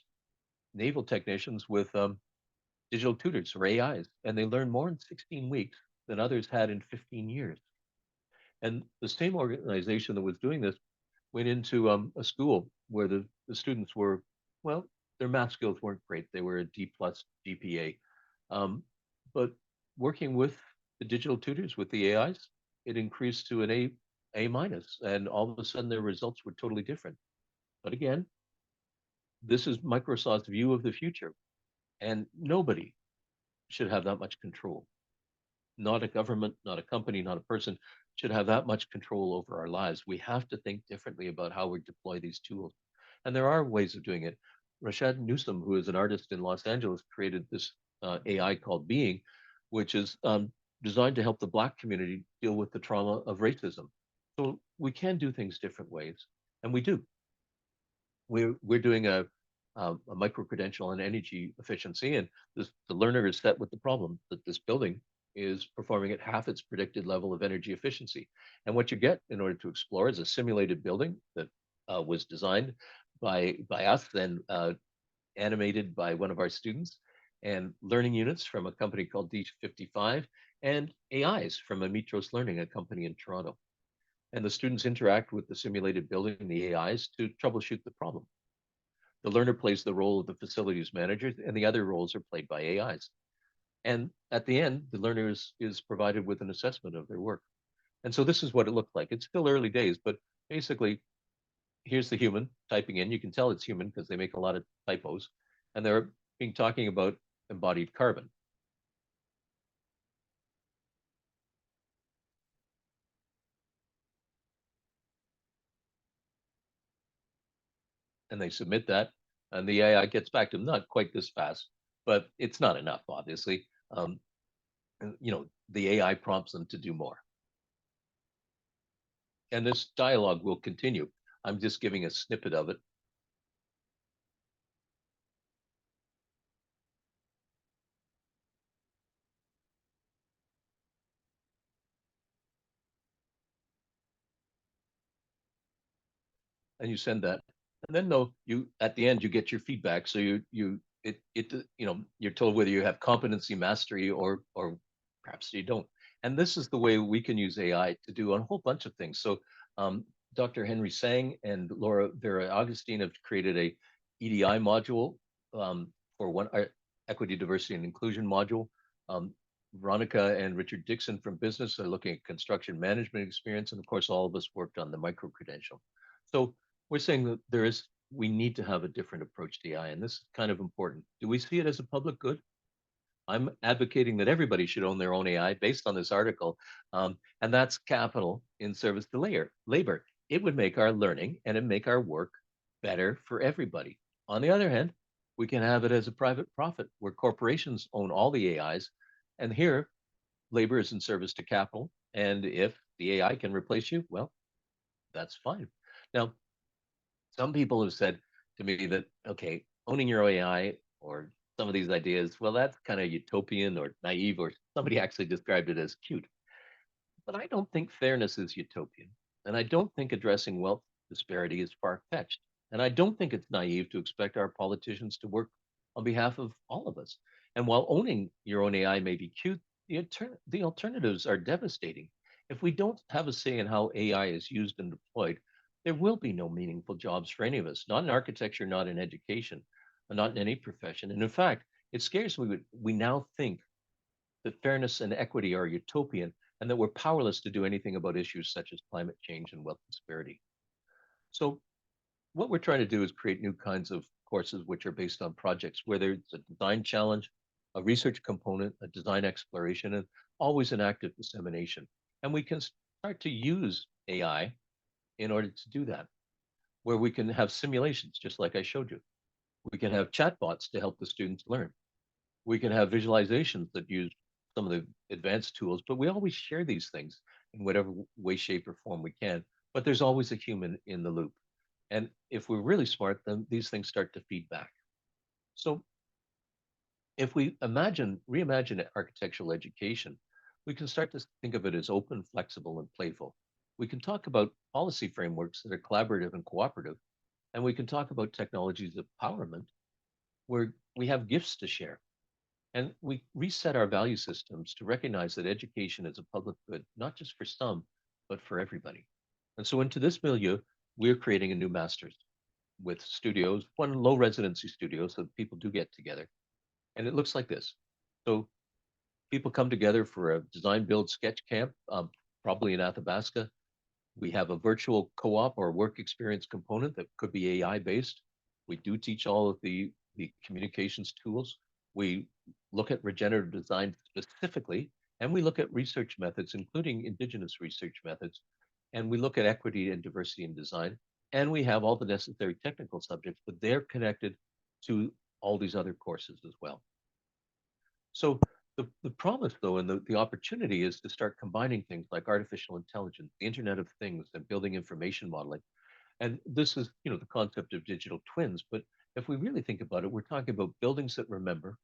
naval technicians with digital tutors or AIs, and they learned more in 16 weeks than others had in 15 years. And the same organization that was doing this went into a school where the students were, well, their math skills weren't great. They were a D plus GPA. Um, but working with the digital tutors, with the AIs, it increased to an A minus, and all of a sudden their results were totally different. But again, this is Microsoft's view of the future, and nobody should have that much control. Not a government, not a company, not a person should have that much control over our lives. We have to think differently about how we deploy these tools. And there are ways of doing it. Rashad Newsom, who is an artist in Los Angeles, created this AI called Being, which is designed to help the Black community deal with the trauma of racism. So we can do things different ways, and we do. We're doing a micro credential on energy efficiency, and the learner is set with the problem that this building is performing at half its predicted level of energy efficiency. And what you get in order to explore is a simulated building that was designed by us and animated by one of our students, and learning units from a company called D55, and AIs from Amitros Learning, a company in Toronto. And the students interact with the simulated building and the AIs to troubleshoot the problem. The learner plays the role of the facilities manager, and the other roles are played by AIs. And at the end, the learner is provided with an assessment of their work. And so this is what it looked like. It's still early days, but basically, here's the human typing in. You can tell it's human because they make a lot of typos. And they're being talking about embodied carbon. And they submit that, and the AI gets back to them, not quite this fast, but it's not enough, obviously. The AI prompts them to do more. And this dialogue will continue. I'm just giving a snippet of it. And you send that, and then no, you at the end you get your feedback. So you're told whether you have competency, mastery, or perhaps you don't. And this is the way we can use AI to do a whole bunch of things. So Dr. Henry Sang and Laura Vera Augustine have created a EDI module for one equity, diversity, and inclusion module. Um, Veronica and Richard Dixon from business are looking at construction management experience, and of course, all of us worked on the micro credential. So we're saying that we need to have a different approach to AI, and this is kind of important. Do we see it as a public good? I'm advocating that everybody should own their own AI based on this article, and that's capital in service to labor. It would make our learning and it make our work better for everybody. On the other hand, we can have it as a private profit where corporations own all the AIs, and here labor is in service to capital. And if the AI can replace you, well, that's fine. Now, some people have said to me that, okay, owning your AI or some of these ideas, well, that's kind of utopian or naive, or somebody actually described it as cute. But I don't think fairness is utopian. And I don't think addressing wealth disparity is far fetched. And I don't think it's naive to expect our politicians to work on behalf of all of us. And while owning your own AI may be cute, the alternatives are devastating. If we don't have a say in how AI is used and deployed, there will be no meaningful jobs for any of us, not in architecture, not in education, not in any profession. And in fact, it scares me that we now think that fairness and equity are utopian and that we're powerless to do anything about issues such as climate change and wealth disparity. So what we're trying to do is create new kinds of courses which are based on projects, whether it's a design challenge, a research component, a design exploration, and always an active dissemination. And we can start to use AI in order to do that, where we can have simulations, just like I showed you. We can have chatbots to help the students learn. We can have visualizations that use some of the advanced tools, but we always share these things in whatever way, shape, or form we can. But there's always a human in the loop. And if we're really smart, then these things start to feed back. So if we reimagine architectural education, we can start to think of it as open, flexible, and playful. We can talk about policy frameworks that are collaborative and cooperative, and we can talk about technologies of empowerment where we have gifts to share. And we reset our value systems to recognize that education is a public good, not just for some, but for everybody. And so into this milieu, we're creating a new master's with studios, one low residency studio, so people do get together. And it looks like this. So people come together for a design build sketch camp, probably in Athabasca. We have a virtual co-op or work experience component that could be AI based. We do teach all of the communications tools. We look at regenerative design specifically, and we look at research methods, including indigenous research methods. And we look at equity and diversity in design. And we have all the necessary technical subjects, but they're connected to all these other courses as well. So the promise, though, and the opportunity is to start combining things like artificial intelligence, the Internet of Things, and building information modeling. And this is, the concept of digital twins. But if we really think about it, we're talking about buildings that remember,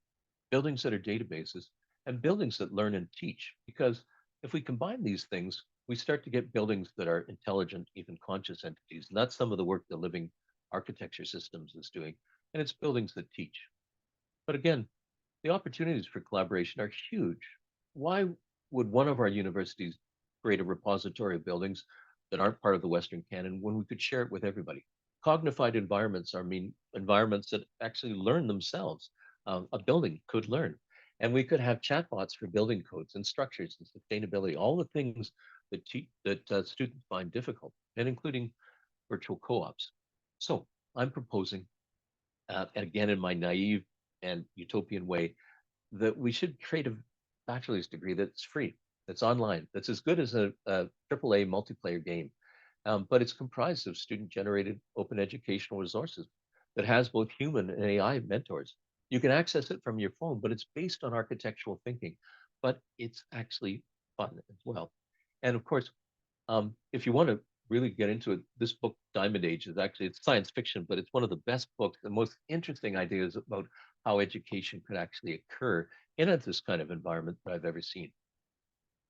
buildings that are databases, and buildings that learn and teach. Because if we combine these things, we start to get buildings that are intelligent, even conscious entities. And that's some of the work the living architecture systems is doing. And it's buildings that teach. But again, the opportunities for collaboration are huge. Why would one of our universities create a repository of buildings that aren't part of the Western canon when we could share it with everybody? Cognified environments are mean environments that actually learn themselves. A building could learn. And we could have chatbots for building codes and structures and sustainability, all the things that students find difficult, and including virtual co-ops. So I'm proposing, and again in my naive and utopian way, that we should create a bachelor's degree that's free, that's online, that's as good as a AAA multiplayer game, but it's comprised of student-generated open educational resources that has both human and AI mentors. You can access it from your phone, but it's based on architectural thinking, but it's actually fun as well. And of course, if you want to really get into it, this book, Diamond Age, is actually it's science fiction, but it's one of the best books, the most interesting ideas about how education could actually occur in this kind of environment that I've ever seen.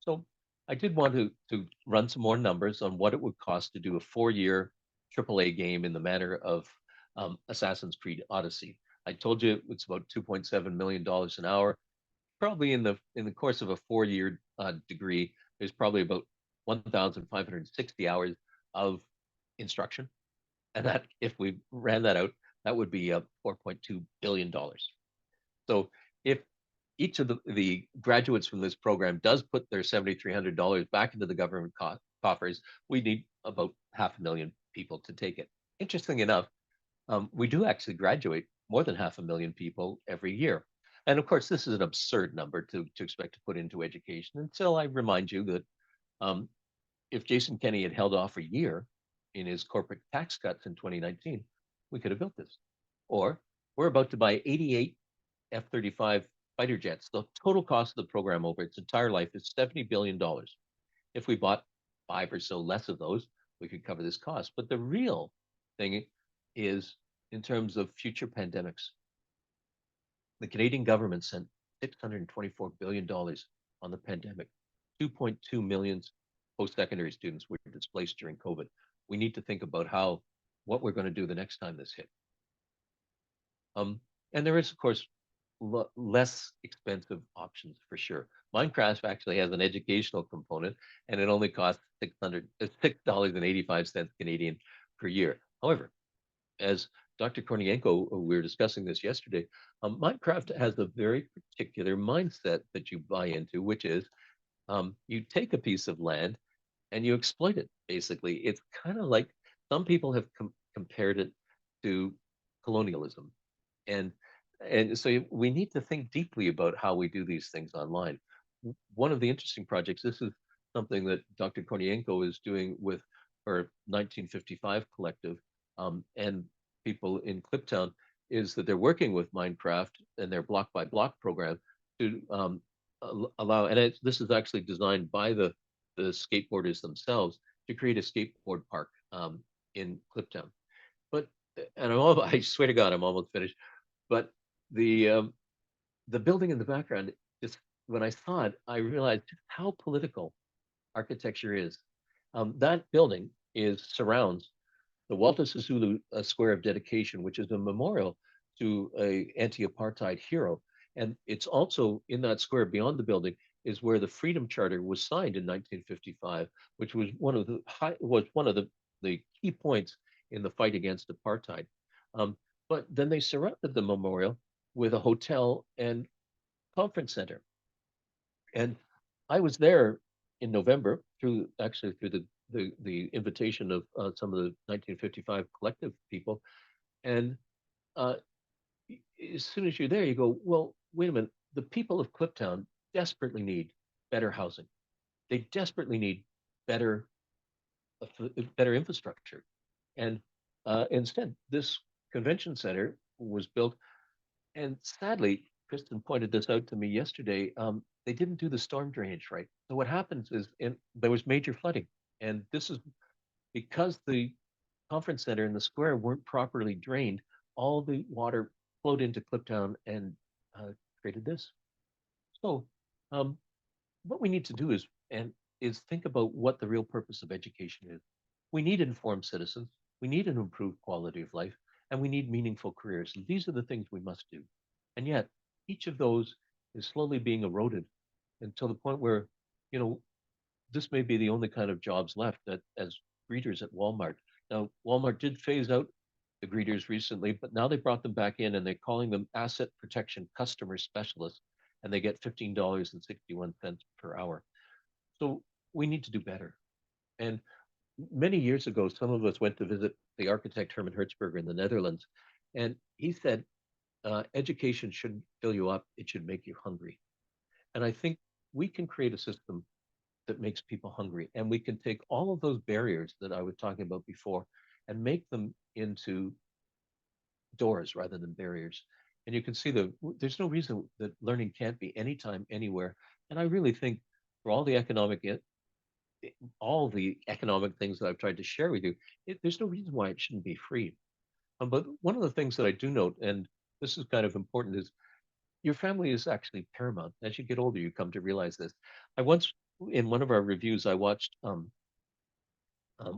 So I did want to run some more numbers on what it would cost to do a 4-year AAA game in the manner of Assassin's Creed Odyssey. I told you it's about $2.7 million an hour. Probably in the course of a 4-year degree, there's probably about 1,560 hours of instruction. And that, if we ran that out, that would be $4.2 billion. So if each of the graduates from this program does put their $7,300 back into the government coffers, we need about 500,000 people to take it. Interesting enough, we do actually graduate more than 500,000 people every year. And of course, this is an absurd number to expect to put into education until I remind you that um, if Jason Kenney had held off a year in his corporate tax cuts in 2019, we could have built this. Or we're about to buy 88 F-35 fighter jets. The total cost of the program over its entire life is $70 billion. If we bought 5 or so less of those, we could cover this cost. But the real thing is in terms of future pandemics. The Canadian government spent $624 billion on the pandemic. 2.2 million post-secondary students were displaced during COVID. We need to think about what we're going to do the next time this hit. And there is, of course, less expensive options for sure. Minecraft actually has an educational component, and it only costs $6.85 Canadian per year. However, as Dr. Kornienko, we were discussing this yesterday, Minecraft has a very particular mindset that you buy into, which is you take a piece of land and you exploit it, basically. It's kind of like some people have compared it to colonialism. And and so we need to think deeply about how we do these things online. One of the interesting projects, this is something that Dr. Kornienko is doing with her 1955 collective and people in Cliptown, is that they're working with Minecraft and their block by block program to allow, and this is actually designed by the skateboarders themselves to create a skateboard park in Cliptown. But and I swear to God, I'm almost finished. But the um, the building in the background, just when I saw it, I realized just how political architecture is. That building is surrounds the Walter Sisulu Square of Dedication, which is a memorial to a anti-apartheid hero, and it's also in that square beyond the building is where the Freedom Charter was signed in 1955, which was one of the key points in the fight against apartheid. Um, but then they surrounded the memorial with a hotel and conference center. And I was there in November through the invitation of some of the 1955 collective people. And uh, as soon as you're there, you go, well, wait a minute. The people of Cliptown desperately need better housing. They desperately need better better infrastructure. And instead, this convention center was built. And sadly, Kristen pointed this out to me yesterday. They didn't do the storm drainage right. So what happens is there was major flooding. And this is because the conference center and the square weren't properly drained, all the water flowed into Cliptown and uh, created this. So um, what we need to do is think about what the real purpose of education is. We need informed citizens, we need an improved quality of life, and we need meaningful careers. And these are the things we must do. And yet, each of those is slowly being eroded until the point where, you know, this may be the only kind of jobs left that as greeters at Walmart. Now, Walmart did phase out the greeters recently, but now they brought them back in and they're calling them asset protection customer specialists, and they get $15.61 per hour. So we need to do better. And many years ago, some of us went to visit the architect Herman Hertzberger in the Netherlands, and he said, education shouldn't fill you up, it should make you hungry. And I think we can create a system that makes people hungry. And we can take all of those barriers that I was talking about before and make them into doors rather than barriers. And you can see there's no reason that learning can't be anytime, anywhere. And I really think for all the economic things that I've tried to share with you, there's no reason why it shouldn't be free. But one of the things that I do note, and this is kind of important, is your family is actually paramount. As you get older, you come to realize this. I once, in one of our reviews, I watched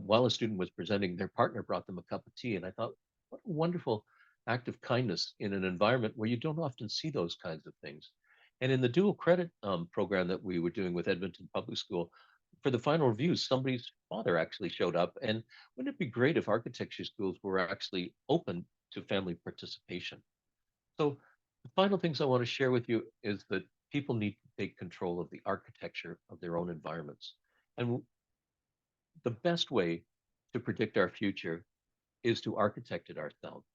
while a student was presenting, their partner brought them a cup of tea. And I thought, what a wonderful act of kindness in an environment where you don't often see those kinds of things. And in the dual credit program that we were doing with Edmonton Public School, for the final reviews, somebody's father actually showed up. And wouldn't it be great if architecture schools were actually open to family participation? So the final things I want to share with you is that people need to take control of the architecture of their own environments. And the best way to predict our future is to architect it ourselves.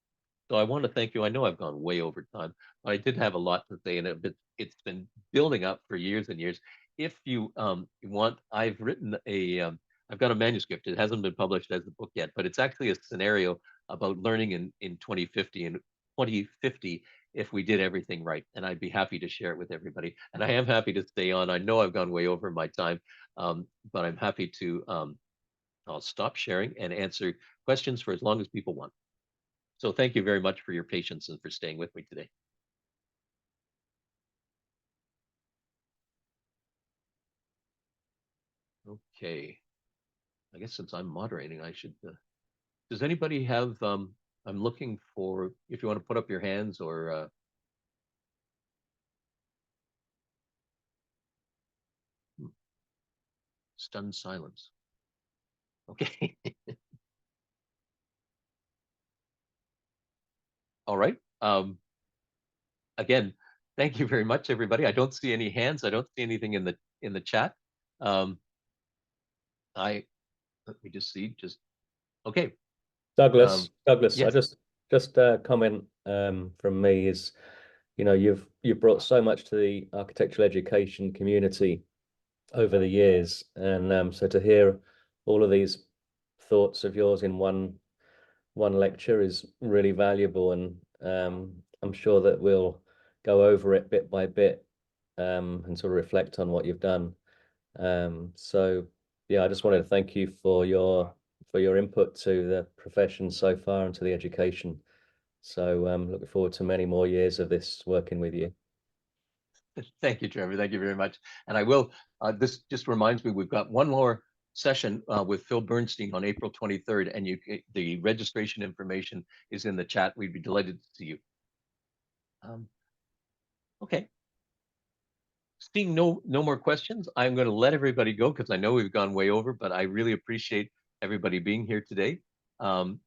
So I want to thank you. I know I've gone way over time, but I did have a lot to say, and it's been building up for years and years. If you want, I've got a manuscript. It hasn't been published as a book yet, but it's actually a scenario about learning in 2050 and 2050 if we did everything right. And I'd be happy to share it with everybody. And I am happy to stay on. I know I've gone way over my time, but I'm happy to I'll stop sharing and answer questions for as long as people want. So thank you very much for your patience and for staying with me today. Okay. I guess since I'm moderating, I should. Does anybody have? I'm looking for if you want to put up your hands or stunned silence. Okay. All right. Again, thank you very much, everybody. I don't see any hands. I don't see anything in the chat. Um, I let me just see. Just okay. Douglas, I Yes. Just a comment from me is, you've brought so much to the architectural education community over the years, and so to hear all of these thoughts of yours in one lecture is really valuable, and I'm sure that we'll go over it bit by bit and sort of reflect on what you've done. So yeah, I just wanted to thank you for your input to the profession so far and to the education. So looking forward to many more years of this working with you. Thank you, Trevor. Thank you very much. And I will, this just reminds me, we've got one more session with Phil Bernstein on April 23rd, and the registration information is in the chat. We'd be delighted to see you. Okay. Seeing no more questions, I'm going to let everybody go because I know we've gone way over, but I really appreciate everybody being here today. And